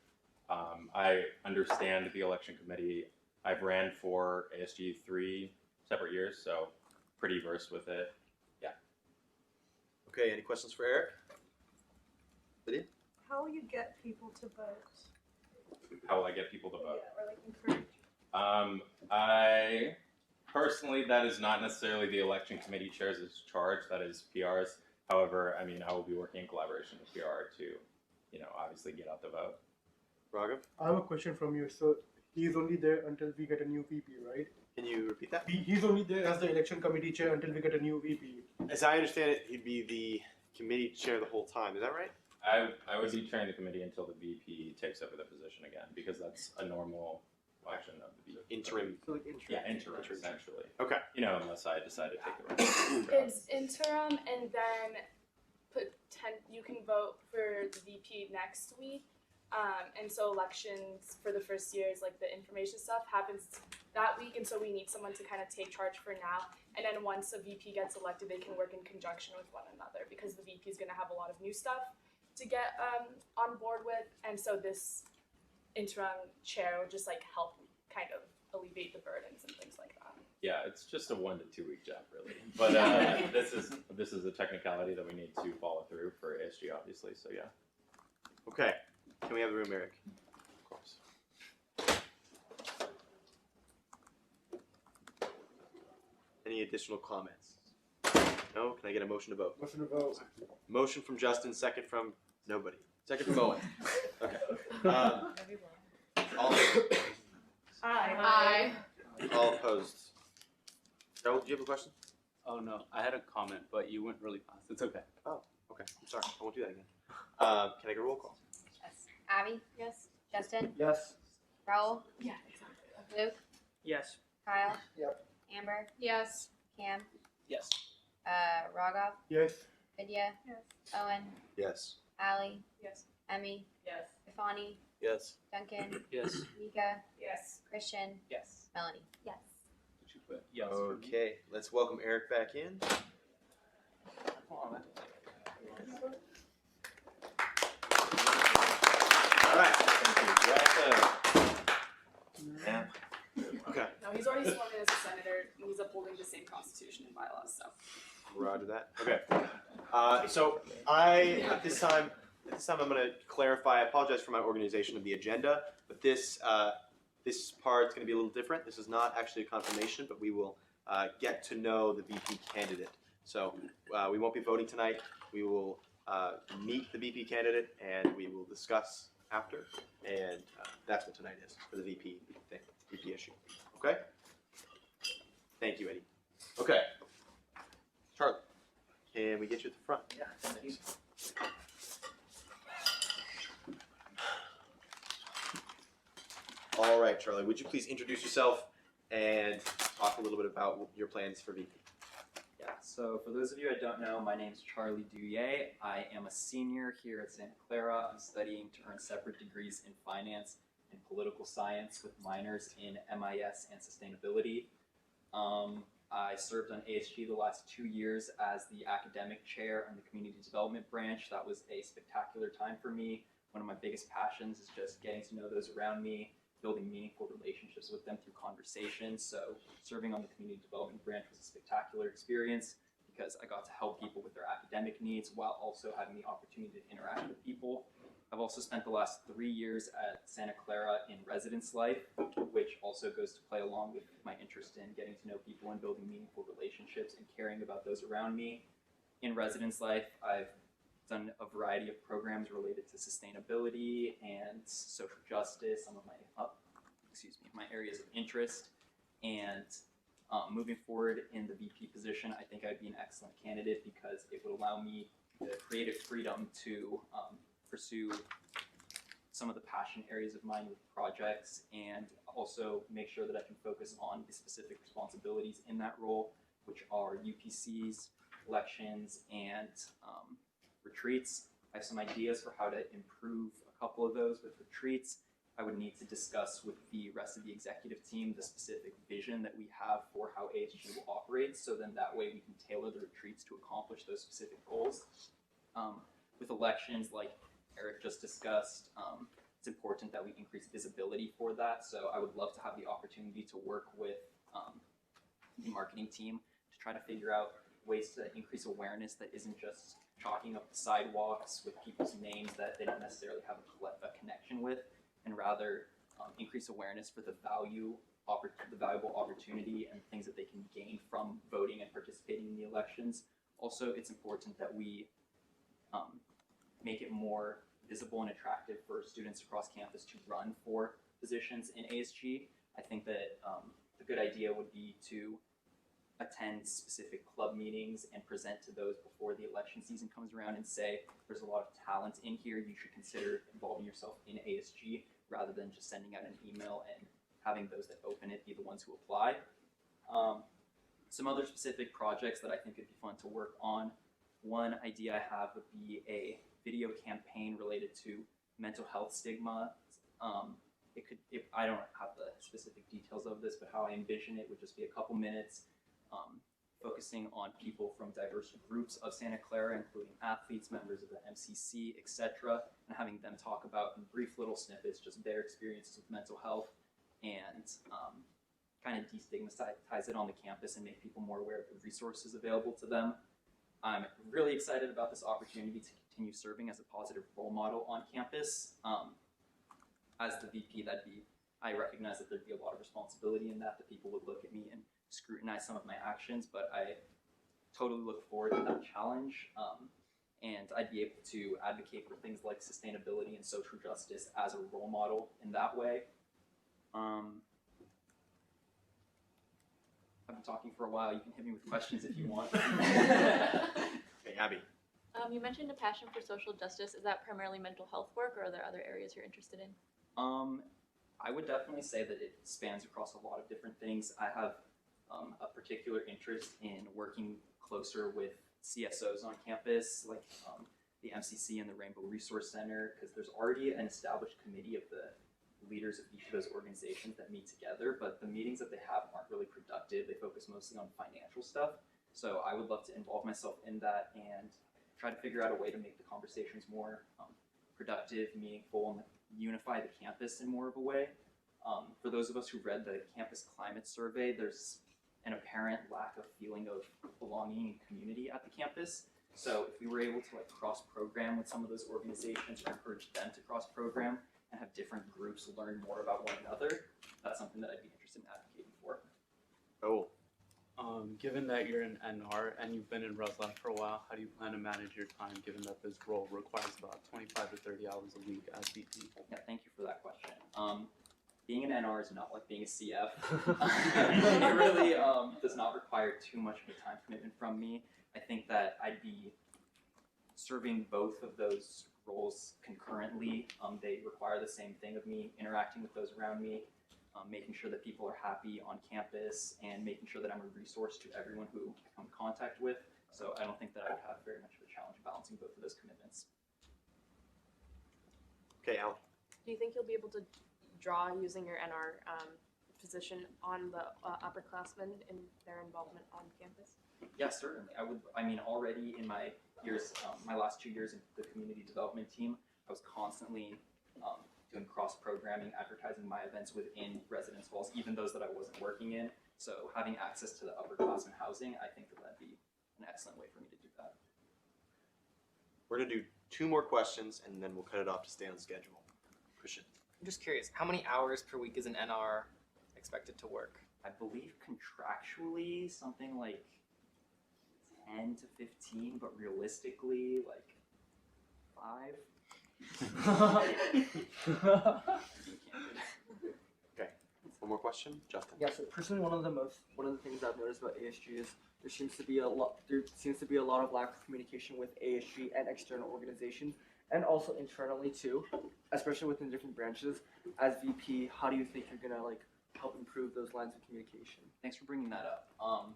B: I understand the election committee. I've ran for ASG 3 separate years, so pretty versed with it. Yeah.
A: Okay, any questions for Eric? Lydia?
G: How will you get people to vote?
B: How will I get people to vote?
G: Yeah, or like encourage.
B: I personally, that is not necessarily the election committee chair's charge. That is PR's. However, I mean, I will be working in collaboration with PR to, obviously get out the vote.
A: Raghav?
M: I have a question from you. So he's only there until we get a new VP, right?
A: Can you repeat that?
M: He's only there as the election committee chair until we get a new VP.
A: As I understand it, he'd be the committee chair the whole time. Is that right?
B: I would be chairing the committee until the VP takes over the position again, because that's a normal election of the VP.
A: Interim.
G: So like interim.
B: Yeah, interim essentially.
A: Okay.
B: You know, unless I decide to take it right.
F: It's interim, and then you can vote for the VP next week. And so elections for the first years, like the information stuff, happens that week, and so we need someone to kind of take charge for now. And then once a VP gets elected, they can work in conjunction with one another because the VP is going to have a lot of new stuff to get on board with, and so this interim chair would just like help kind of alleviate the burdens and things like that.
B: Yeah, it's just a 1 to 2 week job, really. But this is a technicality that we need to follow through for ASG, obviously. So yeah.
A: Okay. Can we have the room, Eric?
B: Of course.
A: Any additional comments? No? Can I get a motion to vote?
M: Motion to vote.
A: Motion from Justin, second from nobody. Second from Owen. Okay. All,
D: Aye.
A: all opposed. Joe, do you have a question?
H: Oh no, I had a comment, but you went really fast. It's okay.
A: Oh, okay. I'm sorry. I won't do that again. Can I get a roll call?
C: Yes. Abby? Yes. Justin?
M: Yes.
C: Raul?
D: Yeah, exactly.
C: Luke?
N: Yes.
C: Kyle?
N: Yep.
C: Amber?
D: Yes.
C: Cam?
N: Yes.
C: Raghav?
M: Yes.
C: Vidya?
D: Yes.
C: Owen?
A: Yes.
C: Allie?
D: Yes.
C: Emmy?
D: Yes.
C: Ifani?
A: Yes.
C: Duncan?
N: Yes.
C: Mika?
D: Yes.
C: Christian?
N: Yes.
C: Melanie? Yes.
H: Did you put yes?
A: Okay. Let's welcome Eric back in. All right. Yeah. Okay.
D: No, he's already sworn in as a senator, and he's upholding the same constitution and bylaws, so.
A: Roger that. Okay. So at this time I'm going to clarify. I apologize for my organization of the agenda, but this part's going to be a little different. This is not actually a confirmation, but we will get to know the VP candidate. So we won't be voting tonight. We will meet the VP candidate and we will discuss after. And that's what tonight is for the VP thing, VP issue. Okay? Thank you, Eddie. Okay. Charlie, can we get you at the front?
N: Yeah, thank you.
A: All right, Charlie, would you please introduce yourself and talk a little bit about your plans for VP?
S: Yeah, so for those of you I don't know, my name is Charlie Douillet. I am a senior here at Santa Clara. I'm studying to earn separate degrees in finance and political science with minors in MIS and sustainability. I served on ASG the last 2 years as the academic chair in the community development branch. That was a spectacular time for me. One of my biggest passions is just getting to know those around me, building meaningful relationships with them through conversation. So serving on the community development branch was a spectacular experience because I got to help people with their academic needs while also having the opportunity to interact with people. I've also spent the last 3 years at Santa Clara in residence life, which also goes to play along with my interest in getting to know people and building meaningful relationships and caring about those around me. In residence life, I've done a variety of programs related to sustainability and social justice, some of my my areas of interest. And moving forward in the VP position, I think I'd be an excellent candidate because it would allow me the creative freedom to pursue some of the passion areas of mine with projects and also make sure that I can focus on the specific responsibilities in that role, which are UPCs, elections, and retreats. I have some ideas for how to improve a couple of those with retreats. I would need to discuss with the rest of the executive team the specific vision that we have for how ASG will operate, so then that way we can tailor the retreats to accomplish those specific goals. With elections, like Eric just discussed, it's important that we increase visibility for that, so I would love to have the opportunity to work with the marketing team to try to figure out ways to increase awareness that isn't just chalking up the sidewalks with people's names that they don't necessarily have a connection with, and rather increase awareness for the valuable opportunity and things that they can gain from voting and participating in the elections. Also, it's important that we make it more visible and attractive for students across campus to run for positions in ASG. I think that a good idea would be to attend specific club meetings and present to those before the election season comes around and say, there's a lot of talent in here, you should consider involving yourself in ASG rather than just sending out an email and having those that open it be the ones who apply. Some other specific projects that I think would be fun to work on. One idea I have would be a video campaign related to mental health stigma. I don't have the specific details of this, but how I envision it would just be a couple minutes focusing on people from diverse groups of Santa Clara, including athletes, members of the MCC, etc., and having them talk about in brief little snippets just their experiences with mental health and kind of destigmatize it on the campus and make people more aware of the resources available to them. I'm really excited about this opportunity to continue serving as a positive role model on campus. As the VP, I recognize that there'd be a lot of responsibility in that people would look at me and scrutinize some of my actions, but I totally look forward to that challenge. And I'd be able to advocate for things like sustainability and social justice as a role model in that way. I've been talking for a while. You can hit me with questions if you want.
A: Okay, Abby.
T: You mentioned a passion for social justice. Is that primarily mental health work, or are there other areas you're interested in?
S: I would definitely say that it spans across a lot of different things. I have a particular interest in working closer with CSOs on campus, like the MCC and the Rainbow Resource Center, because there's already an established committee of the leaders of each of those organizations that meet together, but the meetings that they have aren't really productive. They focus mostly on financial stuff. So I would love to involve myself in that and try to figure out a way to make the conversations more productive, meaningful, and unify the campus in more of a way. For those of us who read the campus climate survey, there's an apparent lack of feeling of belonging and community at the campus. So if we were able to cross-program with some of those organizations or encourage them to cross-program and have different groups learn more about one another, that's something that I'd be interested in advocating for.
A: Oh.
H: Given that you're an NR and you've been in Rotc for a while, how do you plan to manage your time given that this role requires about 25 to 30 hours a week as VP?
S: Yeah, thank you for that question. Being an NR is not like being a CF. It really does not require too much of a time commitment from me. I think that I'd be serving both of those roles concurrently. They require the same thing of me, interacting with those around me, making sure that people are happy on campus, and making sure that I'm a resource to everyone who I come in contact with. So I don't think that I would have very much of a challenge balancing both of those commitments.
A: Okay, Al.
T: Do you think you'll be able to draw using your NR position on the upperclassmen in their involvement on campus?
S: Yeah, certainly. I mean, already in my years, my last 2 years in the community development team, I was constantly doing cross-programming, advertising my events within residence halls, even those that I wasn't working in. So having access to the upperclassmen housing, I think that'd be an excellent way for me to do that.
A: We're gonna do 2 more questions and then we'll cut it off to stay on schedule. Christian.
U: I'm just curious, how many hours per week is an NR expected to work?
S: I believe contractually something like 10 to 15, but realistically like 5.
A: Okay. One more question, Justin.
V: Yeah. So personally, one of the things I've noticed about ASG is there seems to be a lot of lack of communication with ASG and external organizations, and also internally too, especially within different branches. As VP, how do you think you're gonna help improve those lines of communication?
S: Thanks for bringing that up.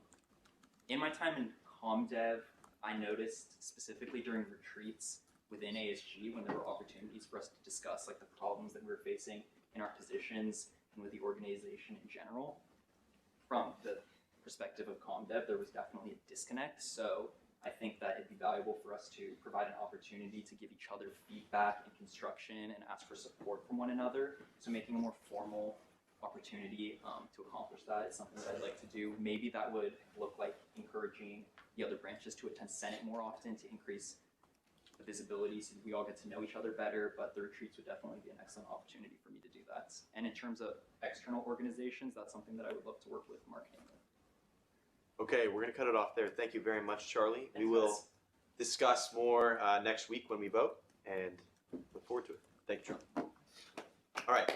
S: In my time in ComDev, I noticed specifically during retreats within ASG when there were opportunities for us to discuss the problems that we were facing in our positions and with the organization in general. From the perspective of ComDev, there was definitely a disconnect. So I think that it'd be valuable for us to provide an opportunity to give each other feedback and construction and ask for support from one another. So making a more formal opportunity to accomplish that is something that I'd like to do. Maybe that would look like encouraging the other branches to attend Senate more often to increase the visibility so we all get to know each other better, but the retreats would definitely be an excellent opportunity for me to do that. And in terms of external organizations, that's something that I would love to work with marketing with.
A: Okay, we're gonna cut it off there. Thank you very much, Charlie. We will discuss more next week when we vote, and look forward to it. Thank you, Charlie. All right.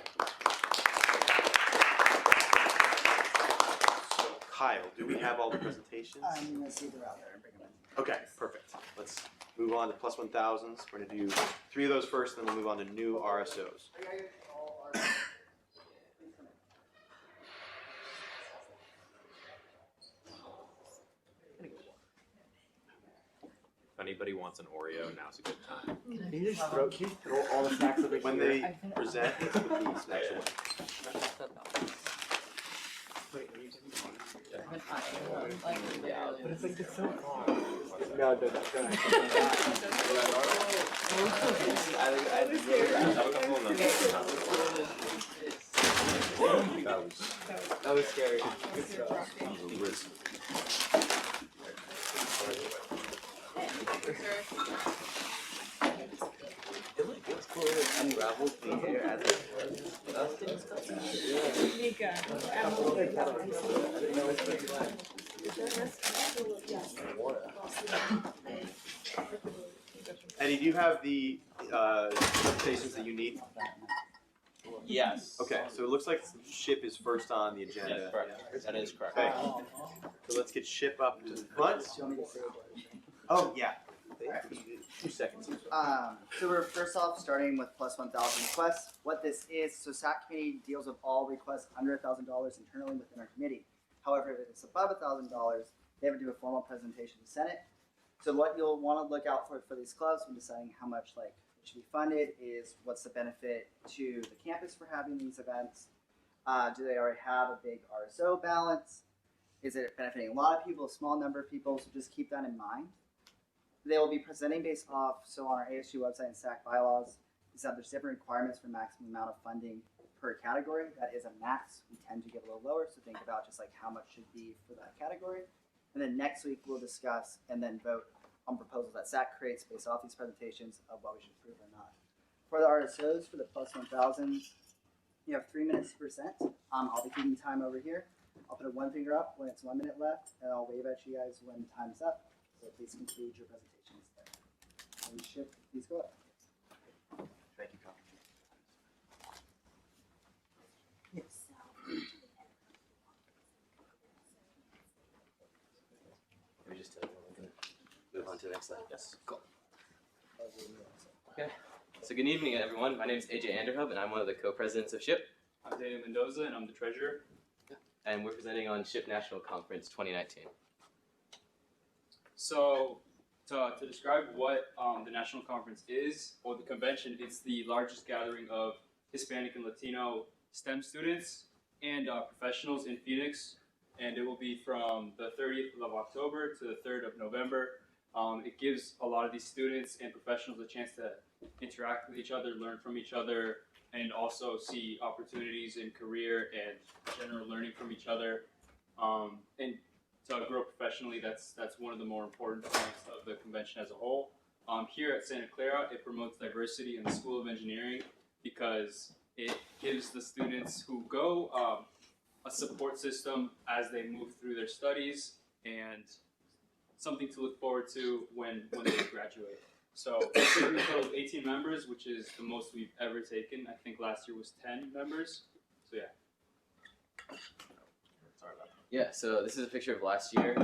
A: So, Kyle, do we have all the presentations?
N: I'm gonna see they're out there and bring them in.
A: Okay, perfect. Let's move on to plus 1000s. We're gonna do 3 of those first, then we'll move on to new RSOs.
E: If anybody wants an Oreo, now's a good time.
V: Can you just throw all the snacks over
A: When
V: here?
A: they present, put the snacks away.
V: Yeah, but it's like it's so far. No, don't. That was scary. Good stuff.
J: It's cool that it unravels the hair as it dusting stuff.
P: Nika,
A: Eddie, do you have the presentations that you need?
E: Yes.
A: Okay, so it looks like SHIP is first on the agenda.
E: Yes, correct. That is correct.
A: Okay. So let's get SHIP up to the front. Oh, yeah. 2 seconds.
N: So we're first off starting with plus 1,000 requests. What this is, so SAC committee deals with all requests under $1,000 internally within our committee. However, if it's above $1,000, they have to do a formal presentation to Senate. So what you'll want to look out for these clubs when deciding how much it should be funded is what's the benefit to the campus for having these events? Do they already have a big RSO balance? Is it benefiting a lot of people, a small number of people? So just keep that in mind. They will be presenting based off, so on our ASG website and SAC bylaws, is that there's different requirements for maximum amount of funding per category. That is a max. We tend to give a little lower, so think about just like how much should be for that category. And then next week we'll discuss and then vote on proposals that SAC creates based off these presentations of what we should approve or not. For the RSOs, for the plus 1,000s, you have 3 minutes to present. I'll be keeping time over here. I'll put one finger up when it's 1 minute left, and I'll wave at you guys when time's up. So please conclude your presentations there. And SHIP, please go up.
A: Thank you, Colin.
L: Let me just tell you when we're going to move on to the next slide. Yes. Cool. Okay. So good evening, everyone. My name is AJ Anderhub, and I'm one of the co-presidents of SHIP.
H: I'm Daniel Mendoza, and I'm the treasurer.
L: And we're presenting on SHIP National Conference 2019.
H: So, to describe what the National Conference is, or the convention, it's the largest gathering of Hispanic and Latino STEM students and professionals in Phoenix. And it will be from the 30th of October to the 3rd of November. It gives a lot of these students and professionals a chance to interact with each other, learn from each other, and also see opportunities in career and general learning from each other. And to grow professionally, that's one of the more important points of the convention as a whole. Here at Santa Clara, it promotes diversity in the School of Engineering because it gives the students who go a support system as they move through their studies and something to look forward to when they graduate. So we total 18 members, which is the most we've ever taken. I think last year was 10 members. So yeah. Sorry about that.
L: Yeah, so this is a picture of last year.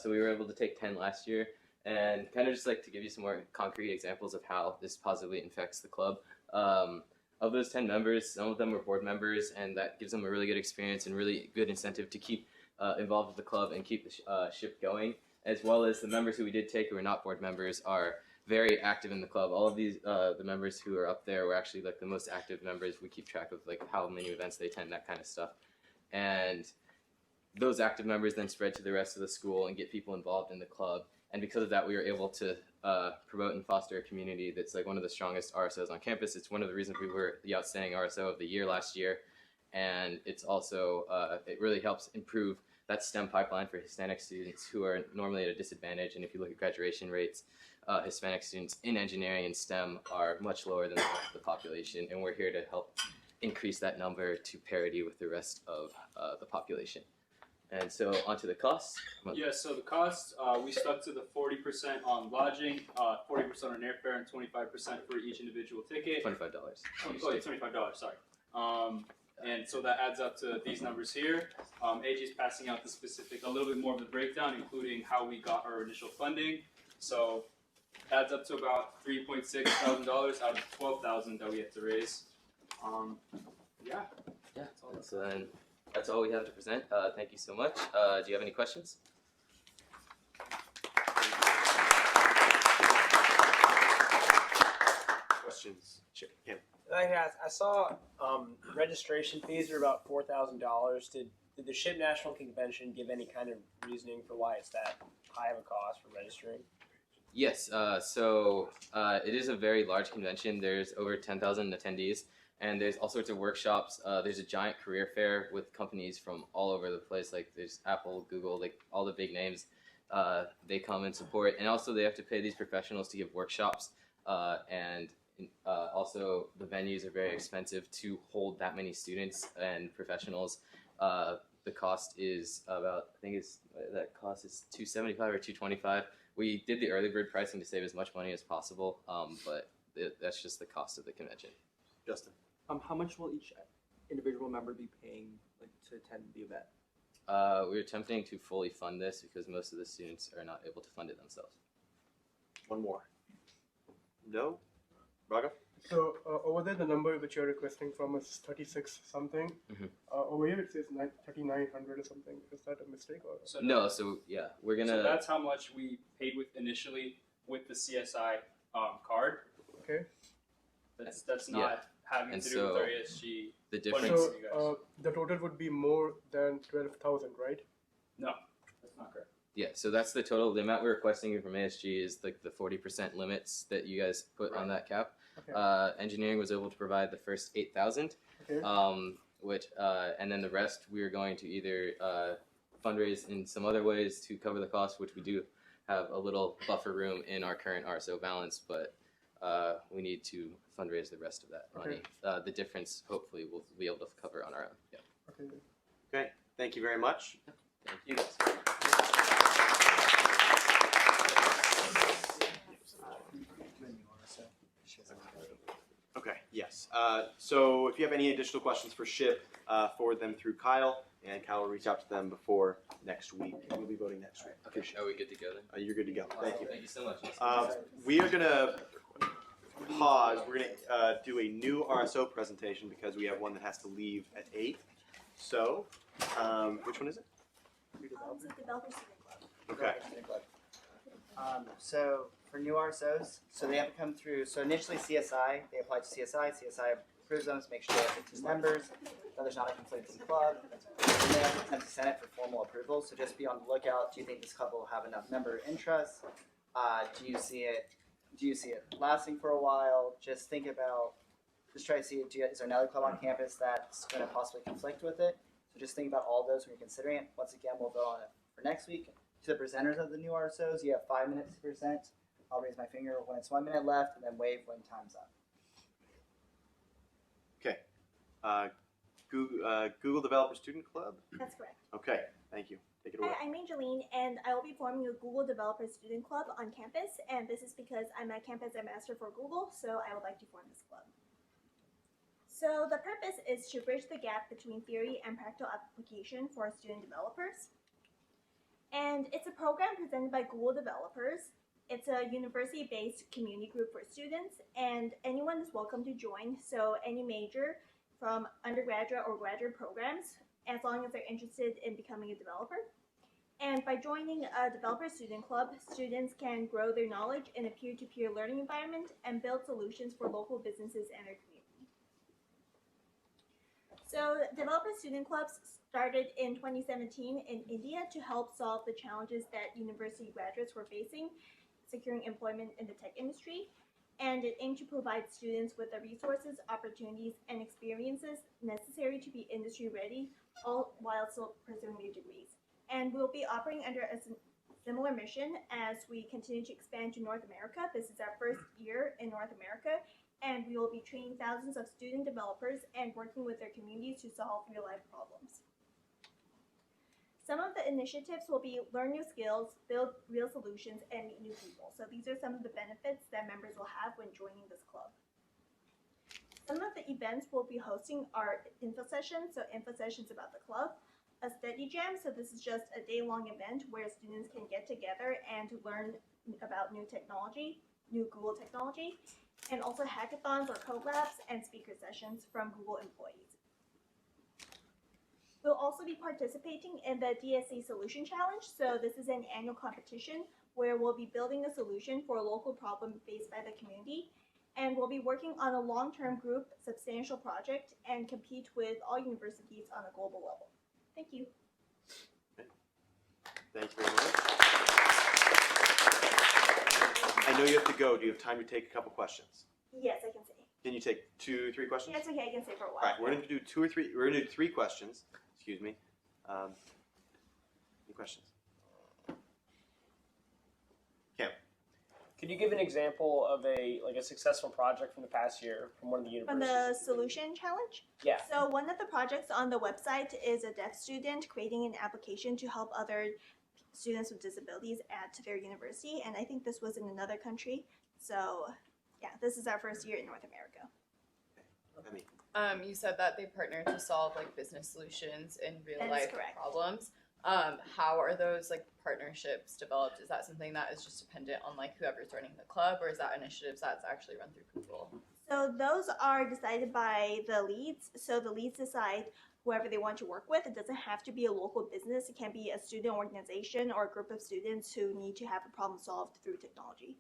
L: So we were able to take 10 last year, and kind of just like to give you some more concrete examples of how this positively affects the club. Of those 10 members, some of them were board members, and that gives them a really good experience and really good incentive to keep involved with the club and keep the SHIP going, as well as the members who we did take who were not board members are very active in the club. All of these, the members who are up there were actually like the most active members. We keep track of like how many events they attend, that kind of stuff. And those active members then spread to the rest of the school and get people involved in the club. And because of that, we were able to promote and foster a community that's like one of the strongest RSOs on campus. It's one of the reasons we were the outstanding RSO of the year last year. And it's also, it really helps improve that STEM pipeline for Hispanic students who are normally at a disadvantage. And if you look at graduation rates, Hispanic students in engineering and STEM are much lower than the population. And we're here to help increase that number to parity with the rest of the population. And so onto the costs.
H: Yeah, so the costs, we stuck to the 40% on lodging, 40% on airfare, and 25% for each individual ticket.
L: $25.
H: Oh, yeah, $25, sorry. And so that adds up to these numbers here. AJ is passing out the specific, a little bit more of the breakdown, including how we got our initial funding. So adds up to about $3.6 thousand out of the $12,000 that we had to raise. Yeah.
L: Yeah. So then that's all we have to present. Thank you so much. Do you have any questions?
A: questions? Sure. Cam.
I: I saw registration fees are about $4,000. Did the SHIP National Convention give any kind of reasoning for why it's that high of a cost for registering?
L: Yes, so it is a very large convention. There's over 10,000 attendees, and there's all sorts of workshops. There's a giant career fair with companies from all over the place. Like there's Apple, Google, like all the big names. They come and support, and also they have to pay these professionals to give workshops. And also the venues are very expensive to hold that many students and professionals. The cost is about, I think that cost is $275 or $225. We did the early bird pricing to save as much money as possible, but that's just the cost of the convention.
A: Justin.
V: How much will each individual member be paying to attend the event?
L: We're attempting to fully fund this because most of the students are not able to fund it themselves.
A: One more. No? Raga?
M: So over there, the number which you're requesting from is 36 something. Over here it says 3,900 or something. Is that a mistake or?
H: So
L: No, so yeah, we're gonna.
H: So that's how much we paid with initially with the CSI card.
M: Okay.
H: That's not having
L: And
H: to do with
L: so
H: our ASG.
L: the
H: funding
L: difference.
M: So
H: to you guys.
M: the total would be more than 12,000, right?
H: No, that's not correct.
L: Yeah, so that's the total. The amount we're requesting from ASG is like the 40% limits that you guys put on that cap.
M: Okay.
L: Engineering was able to provide the first 8,000,
M: Okay.
L: which and then the rest we are going to either fundraise in some other ways to cover the cost, which we do have a little buffer room in our current RSO balance, but we need to fundraise the rest of that money. The difference, hopefully, we'll be able to cover on our own. Yeah.
M: Okay.
A: Okay. Thank you very much.
L: Thank you guys.
A: Okay, yes. So if you have any additional questions for SHIP, forward them through Kyle, and Kyle will reach out to them before next week. We'll be voting next week.
L: Okay, are we good to go then?
A: You're good to go. Thank you.
L: Thank you so much.
A: We are going to pause. We're going to do a new RSO presentation because we have one that has to leave at 8. So, which one is it?
R: Developer Student Club.
A: Okay.
N: So for new RSOs, so they have to come through. So initially CSI, they apply to CSI. CSI approves them to make sure they have 15 members, that there's not a conflicting club. Then they have to come to Senate for formal approval. So just be on the lookout. Do you think this club will have enough member interest? Do you see it lasting for a while? Just think about. Just try to see. Is there another club on campus that's going to possibly conflict with it? So just think about all those when you're considering it. Once again, we'll vote on it for next week. To the presenters of the new RSOs, you have 5 minutes to present. I'll raise my finger when it's 1 minute left, and then wave when time's up.
A: Okay. Google Developer Student Club?
R: That's correct.
A: Okay, thank you. Take it away.
R: Hi, I'm Angeline, and I will be forming a Google Developer Student Club on campus, and this is because I'm a campus ambassador for Google, so I would like to form this club. So the purpose is to bridge the gap between theory and practical application for student developers. And it's a program presented by Google Developers. It's a university-based community group for students, and anyone is welcome to join. So any major from undergraduate or graduate programs, as long as they're interested in becoming a developer. And by joining a developer student club, students can grow their knowledge in a peer-to-peer learning environment and build solutions for local businesses and their community. So developer student clubs started in 2017 in India to help solve the challenges that university graduates were facing, securing employment in the tech industry. And it aimed to provide students with the resources, opportunities, and experiences necessary to be industry ready, all while still pursuing their degrees. And we'll be operating under a similar mission as we continue to expand to North America. This is our first year in North America, and we will be training thousands of student developers and working with their communities to solve real-life problems. Some of the initiatives will be learn new skills, build real solutions, and meet new people. So these are some of the benefits that members will have when joining this club. Some of the events we'll be hosting are info sessions. So info sessions about the club, a study jam. So this is just a day-long event where students can get together and learn about new technology, new Google technology, and also hackathons or collabs and speaker sessions from Google employees. We'll also be participating in the DSC Solution Challenge. So this is an annual competition where we'll be building a solution for a local problem faced by the community.
G: and will be working on a long-term group substantial project and compete with all universities on a global level. Thank you.
A: Thank you very much. I know you have to go. Do you have time to take a couple questions?
G: Yes, I can say.
A: Can you take 2 or 3 questions?
G: Yes, okay, I can say for a while.
A: All right, we're gonna do 2 or 3. We're gonna do 3 questions. Excuse me. Any questions? Cam.
I: Could you give an example of a successful project from the past year from one of the
G: From
I: universities?
G: the solution challenge?
I: Yeah.
G: So one of the projects on the website is a deaf student creating an application to help other students with disabilities at their university, and I think this was in another country. So yeah, this is our first year in North America.
K: You said that they partner to solve like business solutions in real
G: That is
K: life
G: correct.
K: problems. How are those like partnerships developed? Is that something that is just dependent on like whoever's running the club, or is that initiatives that's actually run through Google?
G: So those are decided by the leads. So the leads decide whoever they want to work with. It doesn't have to be a local business. It can be a student organization or a group of students who need to have a problem solved through technology.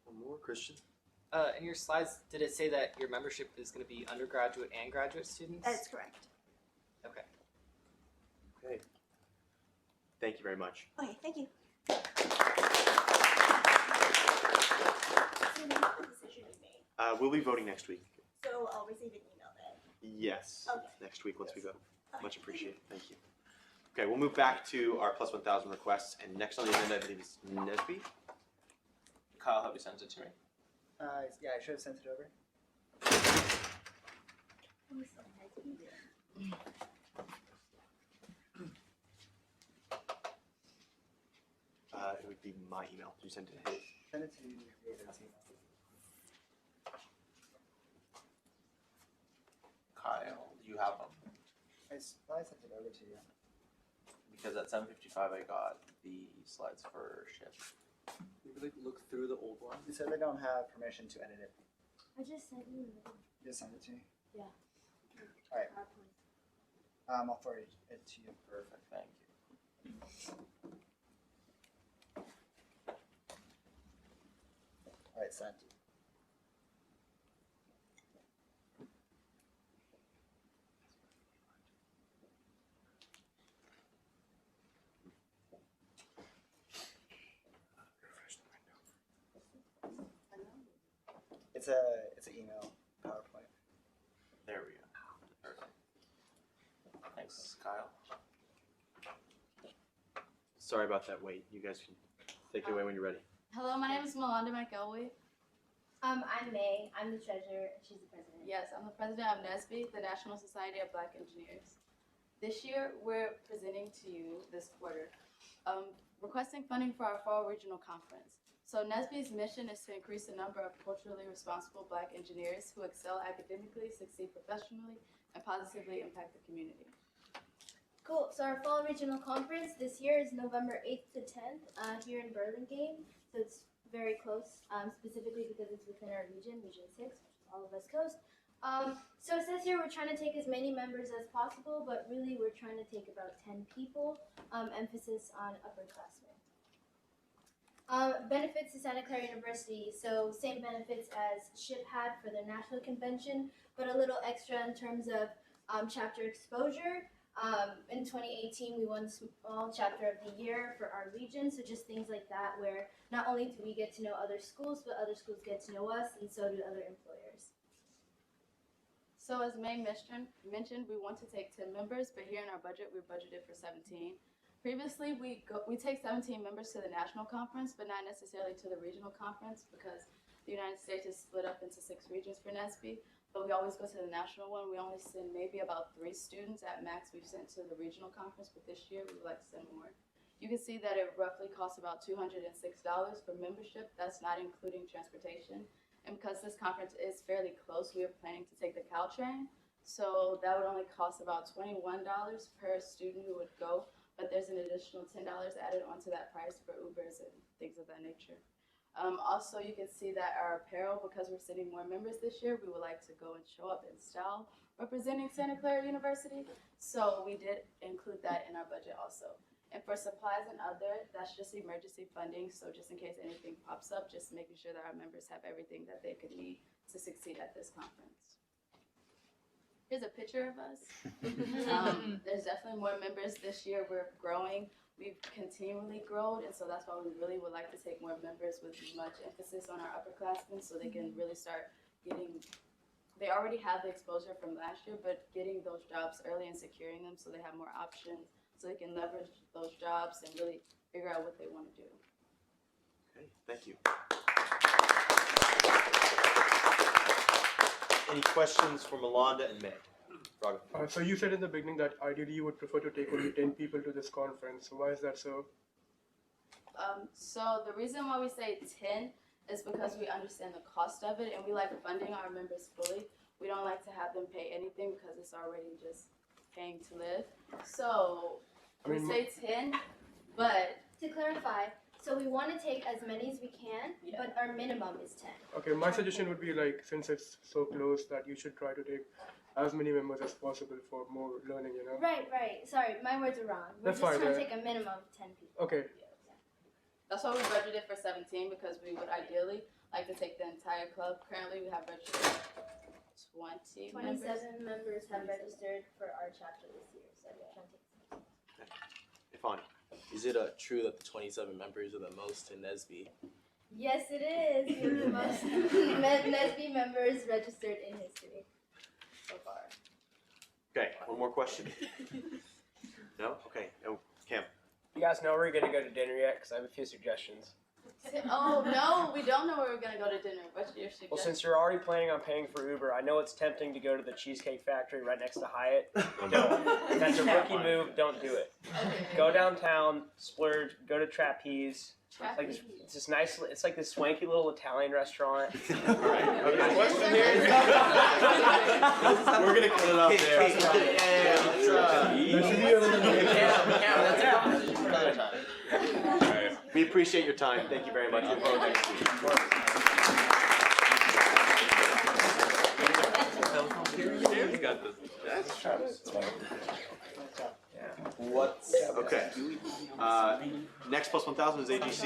A: One more, Christian.
U: In your slides, did it say that your membership is going to be undergraduate and graduate students?
G: That's correct.
U: Okay.
A: Okay. Thank you very much.
G: Okay, thank you.
A: We'll be voting next week.
G: So I'll receive an email then.
A: Yes.
G: Okay.
A: Next week once we go. Much appreciated. Thank you. Okay, we'll move back to our plus 1,000 requests, and next on the agenda, I believe, is Nesby.
E: Kyle, have you sent it to me?
N: Yeah, I should have sent it over.
A: It would be my email. Did you send it to his?
N: Send it to David's email.
E: Kyle, do you have them?
N: I probably sent it over to you.
E: Because at 7:55 I got the slides for ship.
V: You really look through the old one.
N: You said they don't have permission to edit it.
R: I just sent you.
N: Just send it to me.
R: Yeah.
N: Alright. I'll forward it to you.
E: Perfect, thank you.
N: Alright, sent. It's an email PowerPoint.
E: There we go. Perfect. Thanks, Kyle.
A: Sorry about that wait. You guys can take it away when you're ready.
Q: Hello, my name is Melinda McElwee.
C: I'm May. I'm the treasurer. She's the president.
Q: Yes, I'm the president of NSBE, the National Society of Black Engineers. This year, we're presenting to you this quarter, requesting funding for our fall regional conference. So NSBE's mission is to increase the number of culturally responsible Black engineers who excel academically, succeed professionally, and positively impact the community.
C: Cool. So our fall regional conference this year is November 8th to 10th here in Burlingame. So it's very close, specifically because it's within our region, Region 6, which is all of West Coast. So it says here we're trying to take as many members as possible, but really we're trying to take about 10 people, emphasis on upperclassmen. Benefits to Santa Clara University, so same benefits as SHIP had for their national convention, but a little extra in terms of chapter exposure. In 2018, we won Small Chapter of the Year for our region, so just things like that where not only do we get to know other schools, but other schools get to know us, and so do other employers.
Q: So as May mentioned, we want to take 10 members, but here in our budget, we're budgeted for 17. Previously, we take 17 members to the national conference, but not necessarily to the regional conference because the United States is split up into 6 regions for NSBE. But we always go to the national one. We only send maybe about 3 students at max we've sent to the regional conference, but this year we would like to send more. You can see that it roughly costs about $206 for membership. That's not including transportation. And because this conference is fairly close, we are planning to take the Caltrain. So that would only cost about $21 per student who would go. But there's an additional $10 added onto that price for Ubers and things of that nature. Also, you can see that our apparel, because we're sending more members this year, we would like to go and show up in style representing Santa Clara University. So we did include that in our budget also. And for supplies and other, that's just emergency funding, so just in case anything pops up, just making sure that our members have everything that they could need to succeed at this conference. Here's a picture of us. There's definitely more members this year. We're growing. We've continually grown, and so that's why we really would like to take more members with much emphasis on our upperclassmen so they can really start getting, they already have the exposure from last year, but getting those jobs early and securing them so they have more options, so they can leverage those jobs and really figure out what they want to do.
A: Okay, thank you. Any questions for Melanda and May?
M: So you said in the beginning that ideally you would prefer to take only 10 people to this conference. Why is that so?
Q: So the reason why we say 10 is because we understand the cost of it and we like funding our members fully. We don't like to have them pay anything because it's already just paying to live. So we say 10, but
C: to clarify, so we want to take as many as we can, but our minimum is 10.
M: Okay, my suggestion would be like, since it's so close, that you should try to take as many members as possible for more learning, you know?
C: Right. Sorry, my words are wrong. We're
M: That's
C: just
M: fine,
C: trying to
M: yeah.
C: take a minimum of 10 people.
M: Okay.
Q: that's why we budgeted for 17 because we would ideally like to take the entire club. Currently we have registered 20 members.
C: 27 members have registered for our chapter this year, so we're trying to take
A: Ifani.
E: Is it true that the 27 members are the most in NESB?
C: Yes, it is. We have the most NESB members registered in history so far.
A: Okay, one more question. No? Okay. Oh, Cam.
I: You guys know where you're gonna go to dinner yet? Because I have a few suggestions.
Q: Oh no, we don't know where we're gonna go to dinner. What's your suggestion?
I: Well, since you're already planning on paying for Uber, I know it's tempting to go to the Cheesecake Factory right next to Hyatt. Don't. That's a rookie move. Don't do it. Go downtown, splurge, go to Trapeze. It's like this nice. It's like this swanky little Italian restaurant.
A: All right. Okay. Question here. We're gonna cut it off there. We appreciate your time. Thank you very much. We'll go next week. Okay. Next plus 1,000 is AGC.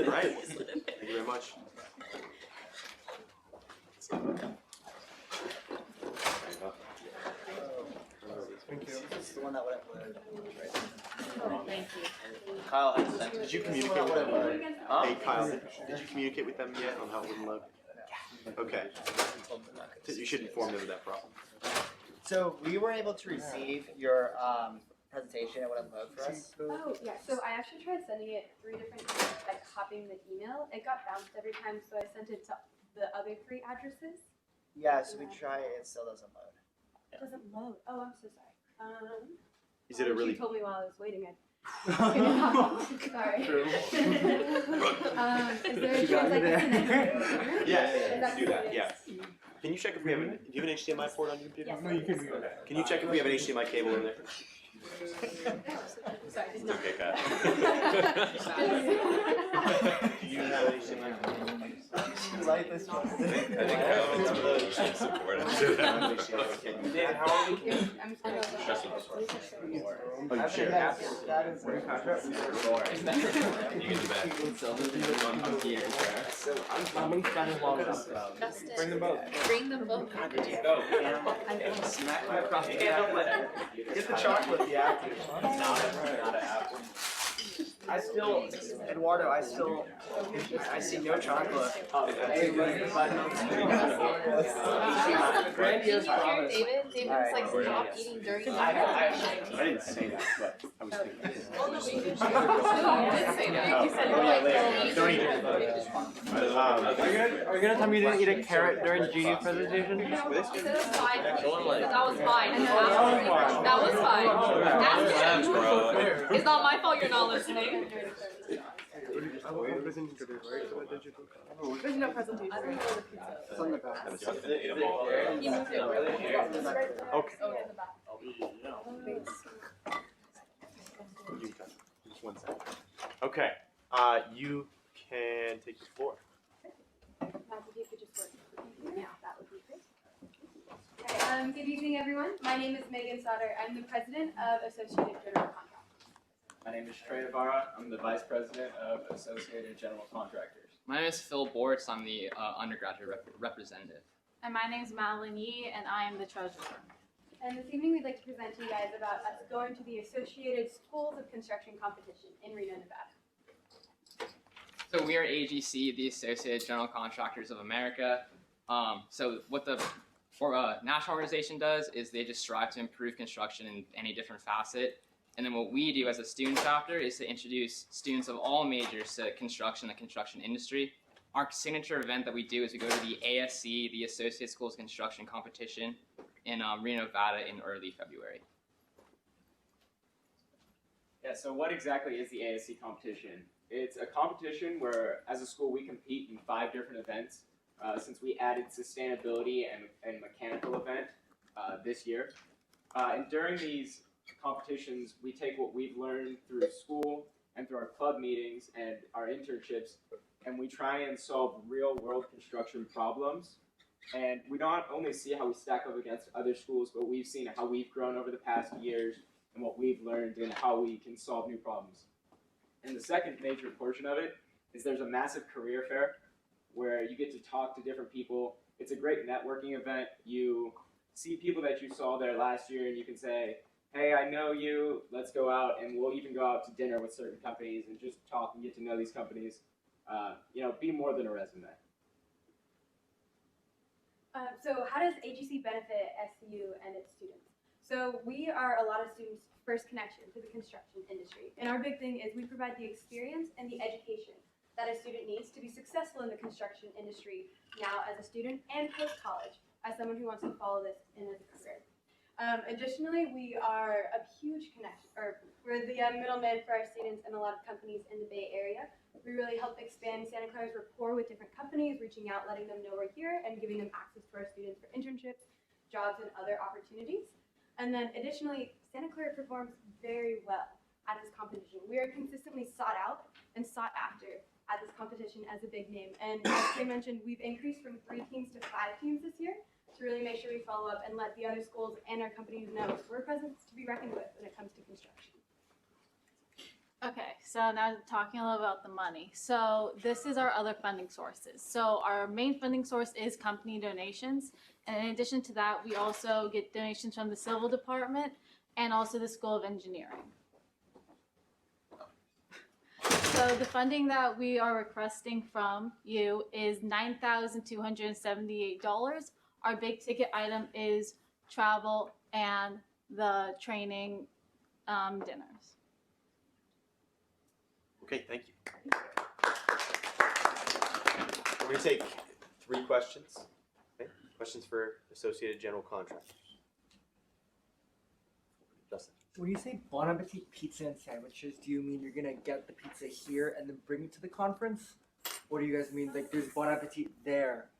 A: All right. Thank you very much.
I: Thank you. It's the one that would upload.
Q: Thank you.
E: Kyle has sent.
A: Did you communicate with them? Hey, Kyle, did you communicate with them yet on how it would load? Okay. You should inform them of that problem.
N: So we were able to receive your presentation and what it loaded for us.
F: Oh, yeah. So I actually tried sending it 3 different times, like copying the email. It got bounced every time, so I sent it to the other 3 addresses.
N: Yeah, so we try it, it still doesn't load.
F: It doesn't load. Oh, I'm so sorry.
A: Is it a really?
F: You told me while I was waiting.
C: Sorry.
F: Is there a chance I can connect?
A: Yes. Do that. Yeah. Can you check if we have do you have an HDMI port on your computer?
F: Yes.
M: No, you can do that.
A: Can you check if we have an HDMI cable in there?
F: Sorry.
B: It's okay, Kyle.
A: Do you have an HDMI cable?
N: Like this one.
B: I think Kyle needs some relationship support.
I: David, how are we?
F: I'm
A: Oh, you share.
N: That is
B: You can do that.
V: How many standing walls?
K: Bring them both. Bring them both.
N: Smack my across the Get the chocolate, the apple.
E: Not an apple.
I: I still, Eduardo, I see no chocolate. Grandiose promise.
K: David was like stop eating during the
A: I didn't say that, but I was thinking.
K: You did say that. You said
A: Don't eat it.
V: Are you gonna tell me you didn't eat a carrot during Genius presentation?
F: That was fine. That was fine. That was fine. Ask him. It's not my fault you're not listening.
M: I will be presenting today, right? So digital.
F: There's no presentation.
N: It's on the back.
F: He moved it.
A: Okay.
F: Oh, in the back.
A: Just 1 second. Okay. You can take the floor.
F: If you could just work. Yeah, that would be great. Okay, good evening, everyone. My name is Megan Sauter. I'm the president of Associated General Contractors.
D: My name is Trey Navarra. I'm the Vice President of Associated General Contractors.
O: My name is Phil Bortz. I'm the undergraduate representative.
F: And my name is Madeline Yee, and I am the treasurer. And this evening, we'd like to present to you guys about us going to the Associated Schools of Construction competition in Reno, Nevada.
O: So we are AGC, the Associated General Contractors of America. So what the national organization does is they just strive to improve construction in any different facet. And then what we do as a student chapter is to introduce students of all majors to construction, the construction industry. Our signature event that we do is we go to the ASC, the Associated Schools Construction Competition, in Reno, Nevada in early February.
D: Yeah, so what exactly is the ASC competition? It's a competition where, as a school, we compete in 5 different events. Since we added sustainability and mechanical event this year. And during these competitions, we take what we've learned through school and through our club meetings and our internships, and we try and solve real-world construction problems. And we not only see how we stack up against other schools, but we've seen how we've grown over the past years and what we've learned and how we can solve new problems. And the second major portion of it is there's a massive career fair where you get to talk to different people. It's a great networking event. You see people that you saw there last year and you can say, hey, I know you, let's go out, and we'll even go out to dinner with certain companies and just talk and get to know these companies. Be more than a resume.
F: So how does AGC benefit SCU and its students? So we are a lot of students' first connection to the construction industry. And our big thing is we provide the experience and the education that a student needs to be successful in the construction industry now as a student and post-college as someone who wants to follow this in as a career. Additionally, we are a huge connection, or we're the middleman for our students and a lot of companies in the Bay Area. We really help expand Santa Clara's rapport with different companies, reaching out, letting them know we're here, and giving them access to our students for internships, jobs, and other opportunities. And then additionally, Santa Clara performs very well at this competition. We are consistently sought out and sought after at this competition as a big name. And as Trey mentioned, we've increased from 3 teams to 5 teams this year to really make sure we follow up and let the other schools and our companies know we're a presence to be reckoned with when it comes to construction.
Q: Okay, so now talking a little about the money. So this is our other funding sources. So our main funding source is company donations. And in addition to that, we also get donations from the Civil Department and also the School of Engineering. So the funding that we are requesting from you is $9,278. Our big ticket item is travel and the training dinners.
A: Okay, thank you. We're going to take 3 questions. Okay. Questions for Associated General Contractors. Justin.
V: When you say Bon Appetit pizza and sandwiches, do you mean you're gonna get the pizza here and then bring it to the conference? Or do you guys mean like there's Bon Appetit there?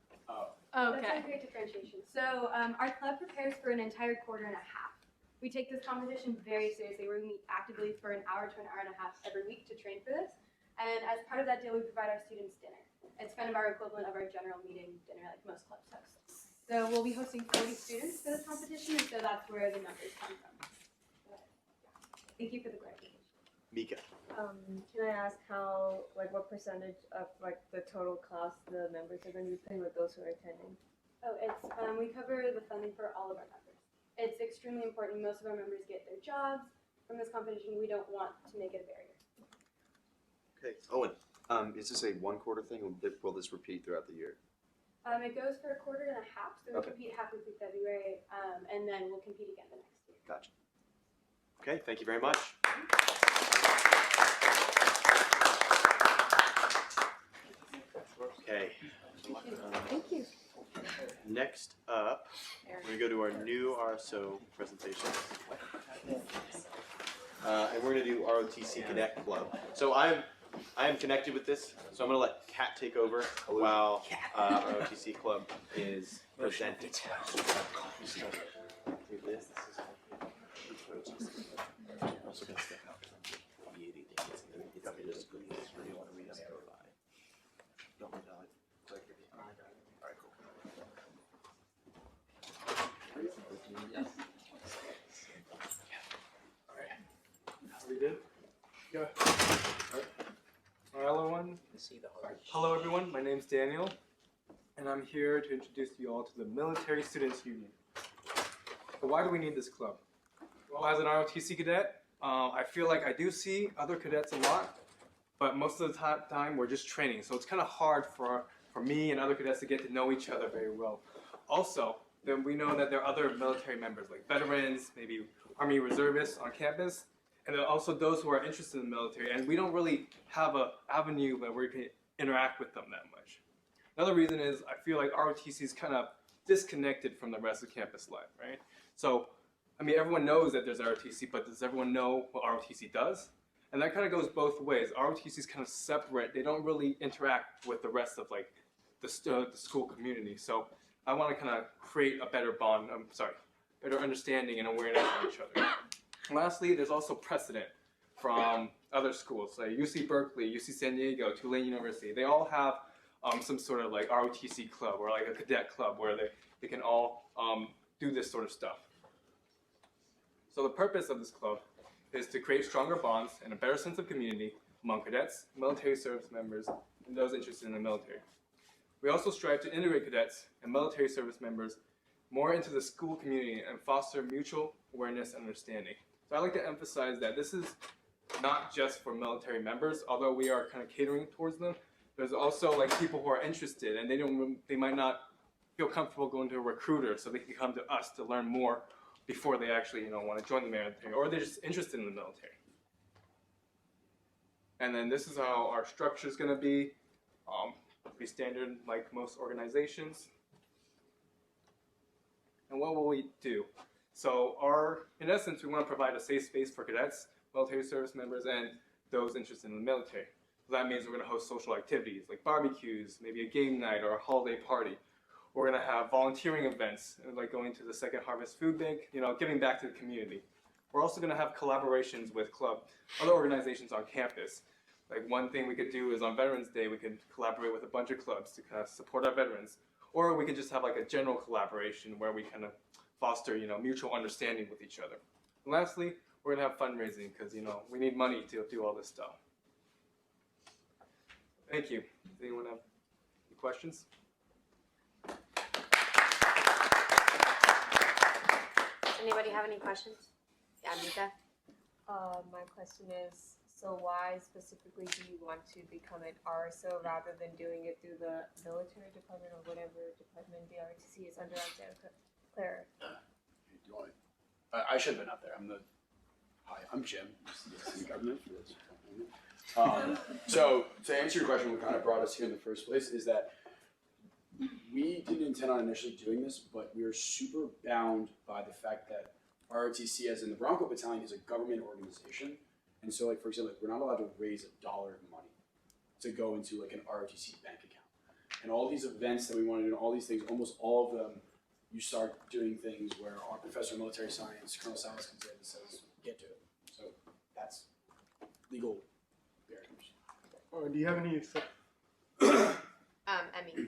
F: Okay. That's a great differentiation. So our club prepares for an entire quarter and a half. We take this competition very seriously. We meet actively for an hour to an hour and a half every week to train for this. And as part of that deal, we provide our students dinner. It's kind of our equivalent of our general meeting dinner like most clubs host. So we'll be hosting 40 students for this competition, and so that's where the numbers come from. Thank you for the clarification.
A: Mika.
W: Can I ask what percentage of the total cost the members are going to be paying with those who are attending?
F: Oh, it's we cover the funding for all of our members. It's extremely important. Most of our members get their jobs from this competition. We don't want to make it a barrier.
A: Okay, Owen.
X: Is this a 1-quarter thing, or will this repeat throughout the year?
F: It goes for a quarter and a half, so we
X: Okay.
F: compete halfway through February, and then we'll compete again the next year.
A: Gotcha. Okay, thank you very much. Okay.
F: Thank you.
A: Next up, we're going to go to our new Rso presentation. And we're going to do ROTC Connect Club. So I am connected with this, so I'm going to let Kat take over while ROTC Club is presented. Also going to step out. Alright, cool.
X: Yes.
A: Alright. How are we doing?
M: Yeah.
J: Hello everyone, my name's Daniel, and I'm here to introduce you all to the Military Students Union. So why do we need this club? Well, as an ROTC cadet, I feel like I do see other cadets a lot, but most of the time we're just training, so it's kind of hard for me and other cadets to get to know each other very well. Also, then we know that there are other military members, like veterans, maybe Army reservists on campus, and there are also those who are interested in the military, and we don't really have an avenue where we can interact with them that much. Another reason is I feel like ROTC is kind of disconnected from the rest of campus life, right? So, I mean, everyone knows that there's ROTC, but does everyone know what ROTC does? And that kind of goes both ways. ROTC is kind of separate. They don't really interact with the rest of like the school community. So I want to kind of create a better bond, better understanding and awareness of each other. And lastly, there's also precedent from other schools, like UC Berkeley, UC San Diego, Tulane University. They all have some sort of like ROTC club or like a cadet club where they can all do this sort of stuff. So the purpose of this club is to create stronger bonds and a better sense of community among cadets, military service members, and those interested in the military. We also strive to integrate cadets and military service members more into the school community and foster mutual awareness and understanding. So I like to emphasize that this is not just for military members, although we are kind of catering towards them. There's also like people who are interested and they might not feel comfortable going to a recruiter, so they can come to us to learn more before they actually want to join the military, or they're just interested in the military. And then this is how our structure is going to be. Pretty standard like most organizations. And what will we do? So in essence, we want to provide a safe space for cadets, military service members, and those interested in the military. So that means we're going to host social activities like barbecues, maybe a game night or a holiday party. We're going to have volunteering events, like going to the Second Harvest Food Bank, giving back to the community. We're also going to have collaborations with other organizations on campus. Like one thing we could do is on Veterans Day, we could collaborate with a bunch of clubs to kind of support our veterans. Or we could just have like a general collaboration where we kind of foster, mutual understanding with each other. And lastly, we're going to have fundraising because, we need money to do all this stuff. Thank you. Does anyone have any questions?
P: Anybody have any questions? Yeah, Mika.
W: My question is, so why specifically do you want to become an RSO rather than doing it through the military department or whatever department the ROTC is under? Claire.
S: I should have been up there. Hi, I'm Jim. I'm the government for this. So to answer your question, what kind of brought us here in the first place is that we didn't intend on initially doing this, but we are super bound by the fact that ROTC, as in the Bronco Battalion, is a government organization. And so, like, for example, we're not allowed to raise $1 of money to go into like an ROTC bank account. And all these events that we want to do, and all these things, almost all of them, you start doing things where our professor of military science, Colonel Salas, comes in and says, get to it. So that's legal barriers.
M: Do you have any?
K: Emmy.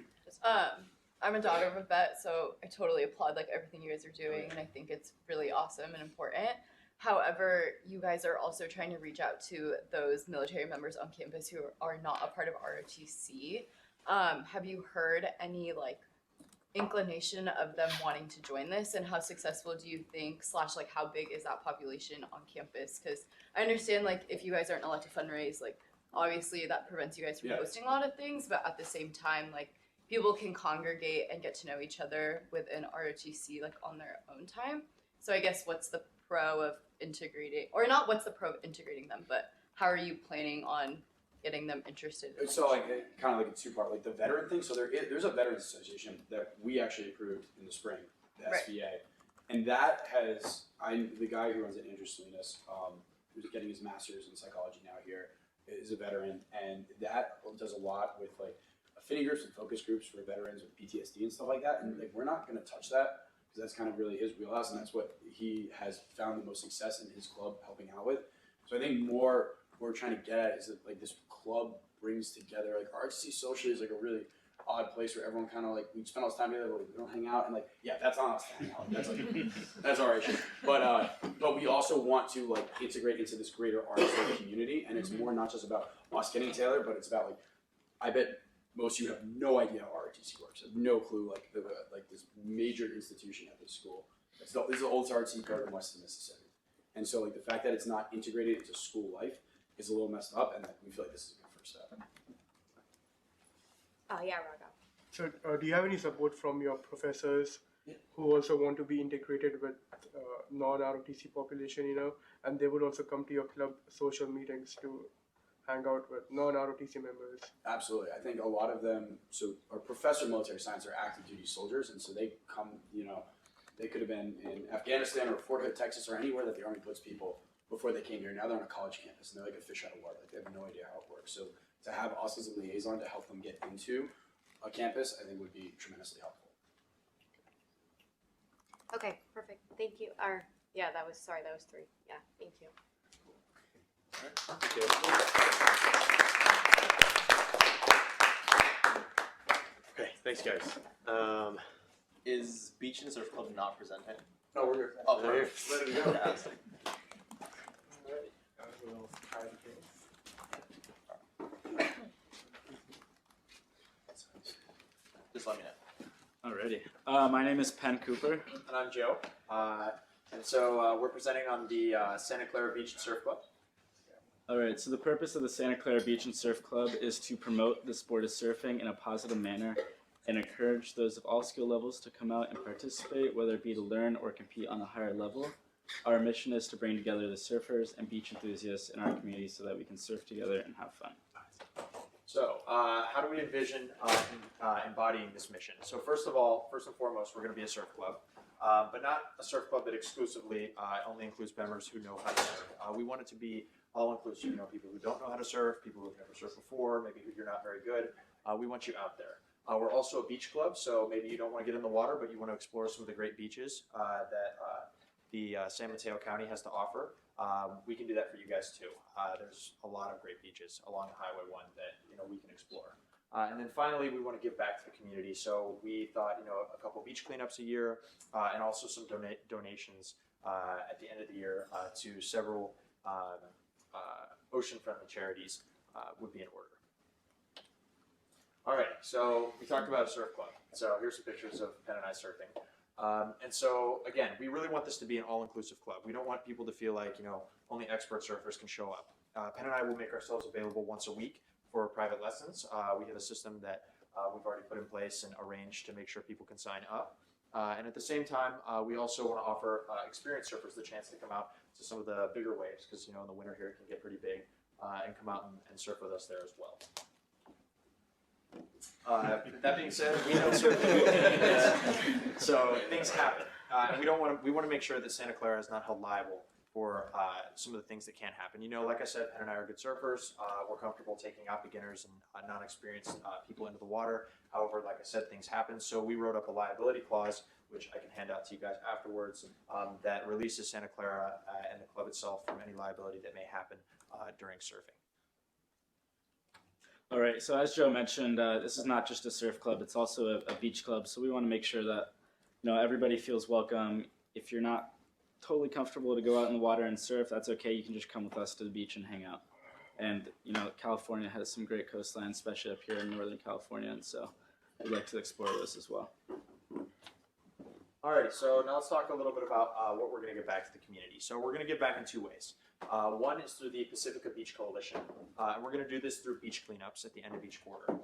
K: I'm a daughter of a vet, so I totally applaud like everything you guys are doing, and I think it's really awesome and important. However, you guys are also trying to reach out to those military members on campus who are not a part of ROTC. Have you heard any like inclination of them wanting to join this, and how successful do you think / like how big is that population on campus? Because I understand like if you guys aren't allowed to fundraise, like obviously that prevents you guys from hosting a lot of things, but at the same time, like people can congregate and get to know each other within ROTC like on their own time. So I guess what's the pro of integrating, or not what's the pro of integrating them, but how are you planning on getting them interested in
S: So like kind of like a two-part, like the veteran thing. So there's a veterans association that we actually approved in the spring, the SVA, and that has the guy who runs it, Andrew Salinas, who's getting his master's in psychology now here, is a veteran, and that does a lot with like affinity groups and focus groups for veterans with PTSD and stuff like that. And like we're not going to touch that because that's kind of really his wheelhouse, and that's what he has found the most success in his club helping out with. So I think more what we're trying to get at is that like this club brings together, like RTC socially is like a really odd place where everyone kind of like, we spend all this time together, but we don't hang out, and like, yeah, that's on us to hang out. That's like, that's our issue. But we also want to like integrate into this greater RSO community, and it's more not just about us getting together, but it's about like, I bet most of you have no idea how ROTC works. Have no clue like this major institution at this school. This is the oldest ROTC program in Western Mississippi, and so like the fact that it's not integrated into school life is a little messed up, and we feel like this is a good first step.
P: Oh yeah, Raga.
M: So, do you have any support from your professors who also want to be integrated with non-ROTC population, you know, and they would also come to your club social meetings to hang out with non-ROTC members?
S: Absolutely. I think a lot of them, so our professor of military science are active duty soldiers, and so they come, you know, they could have been in Afghanistan or Fort Hood, Texas, or anywhere that the Army puts people before they came here. Now they're on a college campus, and they're like a fish out of water. Like they have no idea how it works. So to have us as a liaison to help them get into a campus, I think would be tremendously helpful.
P: Okay, perfect. Thank you. Yeah, that was 3. Yeah, thank you.
A: Okay, thanks guys.
E: Is Beach and Surf Club not presenting?
S: No, we're here.
E: Oh,
A: They're here.
E: let it go. Just let me know.
H: Alrighty. My name is Penn Cooper.
A: And I'm Joe. And so we're presenting on the Santa Clara Beach and Surf Club.
H: Alright, so the purpose of the Santa Clara Beach and Surf Club is to promote the sport of surfing in a positive manner and encourage those of all skill levels to come out and participate, whether it be to learn or compete on a higher level. Our mission is to bring together the surfers and beach enthusiasts in our community so that we can surf together and have fun.
A: So, how do we envision embodying this mission? So first and foremost, we're going to be a surf club, but not a surf club that exclusively only includes members who know how to surf. We want it to be all-inclusive, you know, people who don't know how to surf, people who have never surfed before, maybe you're not very good. We want you out there. We're also a beach club, so maybe you don't want to get in the water, but you want to explore some of the great beaches that the San Mateo County has to offer. We can do that for you guys too. There's a lot of great beaches along Highway 1 that we can explore. And then finally, we want to give back to the community. So we thought a couple beach cleanups a year, and also some donations at the end of the year to several ocean-friendly charities would be in order. All right, so we talked about a surf club. So here's some pictures of Penn and I surfing. And so again, we really want this to be an all-inclusive club. We don't want people to feel like only expert surfers can show up. Penn and I will make ourselves available once a week for private lessons. We have a system that we've already put in place and arranged to make sure people can sign up. And at the same time, we also want to offer experienced surfers the chance to come out to some of the bigger waves, because in the winter here it can get pretty big, and come out and surf with us there as well. That being said, we know surfing, so things happen, and we want to make sure that Santa Clara is not held liable for some of the things that can happen. Like I said, Penn and I are good surfers. We're comfortable taking out beginners and non-experienced people into the water. However, like I said, things happen. So we wrote up a liability clause, which I can hand out to you guys afterwards, that releases Santa Clara and the club itself from any liability that may happen during surfing.
H: All right, so as Joe mentioned, this is not just a surf club, it's also a beach club. So we want to make sure that everybody feels welcome. If you're not totally comfortable to go out in the water and surf, that's okay. You can just come with us to the beach and hang out. And California has some great coastlines, especially up here in Northern California, and so we'd like to explore those as well.
A: Alrighty, so now let's talk a little bit about what we're going to give back to the community. So we're going to give back in 2 ways. One is through the Pacifica Beach Coalition, and we're going to do this through beach cleanups at the end of each quarter.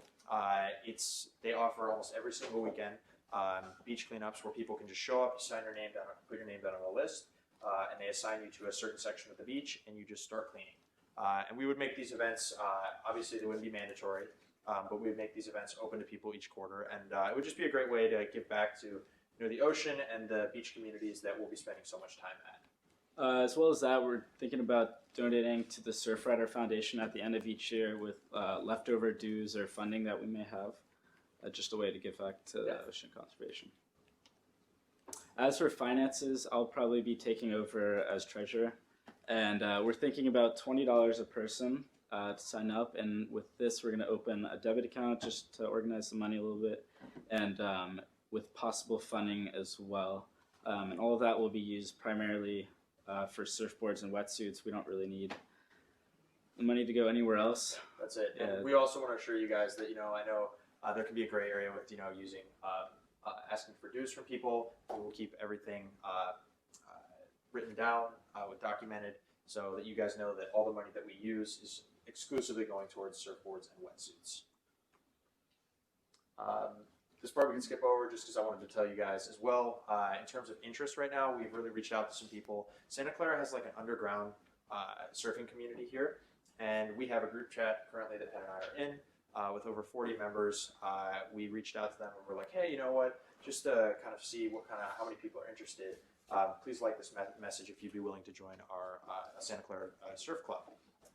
A: They offer almost every single weekend beach cleanups where people can just show up, sign your name down, put your name down on a list, and they assign you to a certain section of the beach, and you just start cleaning. And we would make these events, obviously they wouldn't be mandatory, but we would make these events open to people each quarter, and it would just be a great way to give back to the ocean and the beach communities that we'll be spending so much time at.
H: As well as that, we're thinking about donating to the Surfrider Foundation at the end of each year with leftover dues or funding that we may have. Just a way to give back to the ocean conservation. As for finances, I'll probably be taking over as treasurer. And we're thinking about $20 a person to sign up, and with this, we're going to open a debit account just to organize the money a little bit, and with possible funding as well. And all of that will be used primarily for surfboards and wetsuits. We don't really need the money to go anywhere else.
A: That's it. And we also want to assure you guys that, I know there can be a gray area with, using, asking for dues from people. We will keep everything written down, documented, so that you guys know that all the money that we use is exclusively going towards surfboards and wetsuits. This part we can skip over just because I wanted to tell you guys as well. In terms of interest right now, we've really reached out to some people. Santa Clara has like an underground surfing community here, and we have a group chat currently that Penn and I are in with over 40 members. We reached out to them and we're like, hey, you know what? Just to kind of see how many people are interested. Please like this message if you'd be willing to join our Santa Clara Surf Club.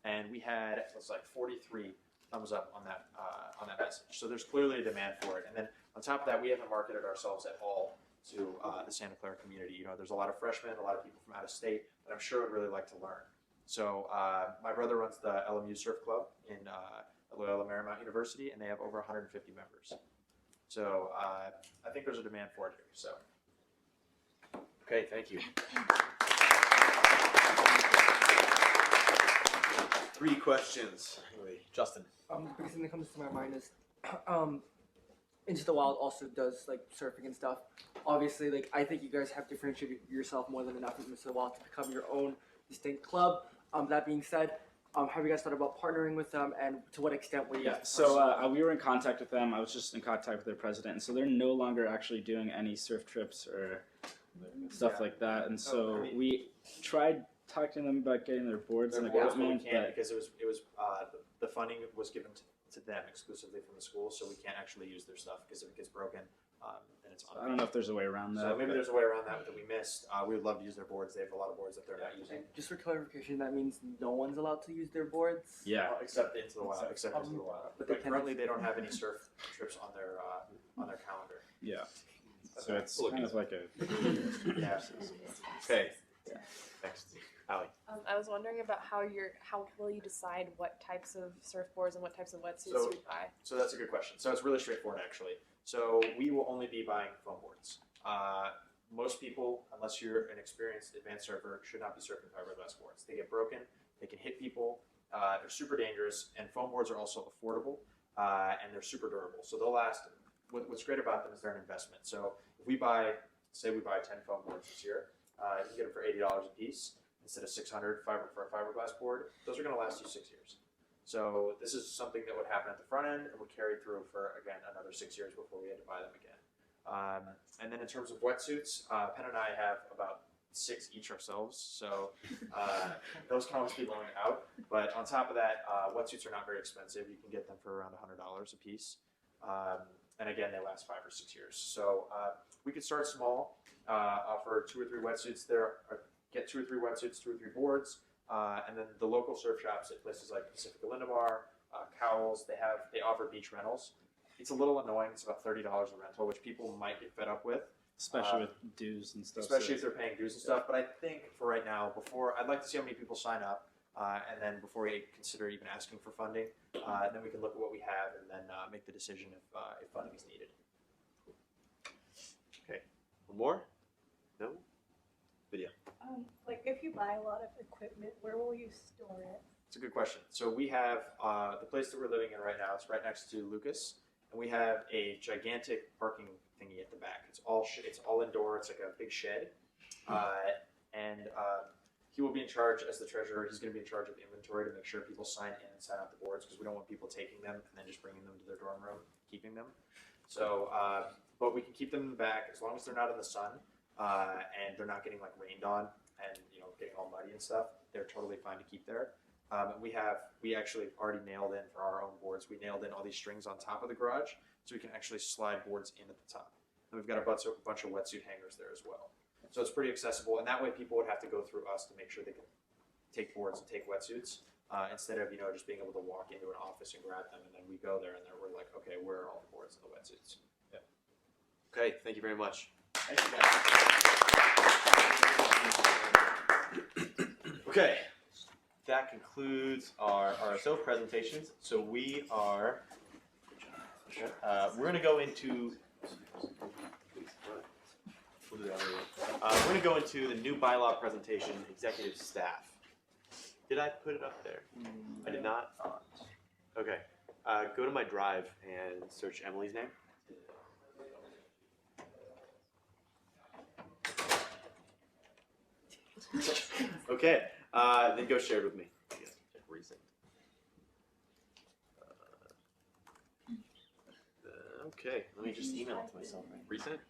A: And we had, it was like 43 thumbs up on that message. So there's clearly a demand for it. And then on top of that, we haven't marketed ourselves at all to the Santa Clara community. There's a lot of freshmen, a lot of people from out of state that I'm sure would really like to learn. So my brother runs the LMU Surf Club in Loyola Marymount University, and they have over 150 members. So I think there's a demand for it here. So, okay, thank you. 3 questions. Justin.
V: The biggest thing that comes to my mind is Into the Wild also does like surfing and stuff. Obviously, like I think you guys have differentiated yourself more than enough with Into the Wild to become your own distinct club. That being said, have you guys thought about partnering with them, and to what extent were you?
H: Yeah, so we were in contact with them. I was just in contact with their president, and so they're no longer actually doing any surf trips or stuff like that. And so we tried talking to them about getting their boards and equipment,
A: we can't because it was the funding was given to them exclusively from the school, so we can't actually use their stuff because if it gets broken, then it's on.
H: I don't know if there's a way around that.
A: So maybe there's a way around that we missed. We would love to use their boards. They have a lot of boards that they're not using.
V: Just for clarification, that means no one's allowed to use their boards?
H: Yeah.
A: Except Into the Wild. Except Into the Wild. But currently they don't have any surf trips on their calendar.
H: Yeah. So it's kind of like a...
A: Yeah. Okay. Next. Allie.
G: I was wondering about how will you decide what types of surfboards and what types of wetsuits you buy?
A: So that's a good question. So it's really straightforward actually. So we will only be buying foam boards. Most people, unless you're an experienced advanced surfer, should not be surfing fiberglass boards. They get broken, they can hit people, they're super dangerous, and foam boards are also affordable, and they're super durable. So they'll last. What's great about them is they're an investment. So if we buy, say we buy 10 foam boards this year, you can get them for $80 a piece instead of $600 for a fiberglass board. Those are going to last you 6 years. So this is something that would happen at the front end and would carry through for, again, another 6 years before we had to buy them again. And then in terms of wetsuits, Penn and I have about 6 each ourselves, so those can always be loaned out. But on top of that, wetsuits are not very expensive. You can get them for around $100 a piece. And again, they last 5 or 6 years. So we could start small, offer 2 or 3 wetsuits there, get 2 or 3 wetsuits, 2 or 3 boards, and then the local surf shops at places like Pacifica Lindemar, Cowell's, they offer beach rentals. It's a little annoying. It's about $30 a rental, which people might get fed up with.
H: Especially with dues and stuff.
A: Especially if they're paying dues and stuff. But I think for right now, I'd like to see how many people sign up, and then before we consider even asking for funding, then we can look at what we have and then make the decision if funding is needed. Okay, one more? No? Video.
L: Like if you buy a lot of equipment, where will you store it?
A: It's a good question. So we have the place that we're living in right now. It's right next to Lucas, and we have a gigantic parking thingy at the back. It's all indoor. It's like a big shed, and he will be in charge as the treasurer. He's going to be in charge of inventory to make sure people sign in and sign out the boards because we don't want people taking them and then just bringing them to their dorm room, keeping them. So, but we can keep them in the back as long as they're not in the sun and they're not getting like rained on and getting all muddy and stuff. They're totally fine to keep there. We actually already nailed in for our own boards. We nailed in all these strings on top of the garage, so we can actually slide boards in at the top. And we've got a bunch of wetsuit hangers there as well. So it's pretty accessible, and that way people would have to go through us to make sure they can take boards and take wetsuits instead of just being able to walk into an office and grab them, and then we go there and we're like, okay, where are all the boards and the wetsuits? Yeah. Okay, thank you very much.
D: Thank you guys.
A: Okay. that concludes our RSO presentations. So we're gonna go into we're gonna go into the new bylaw presentation, executive staff. Did I put it up there? I did not. Okay. Go to my drive and search Emily's name. Okay. Then go share it with me. Recent. Okay. Let me just email it to myself.
B: Recent?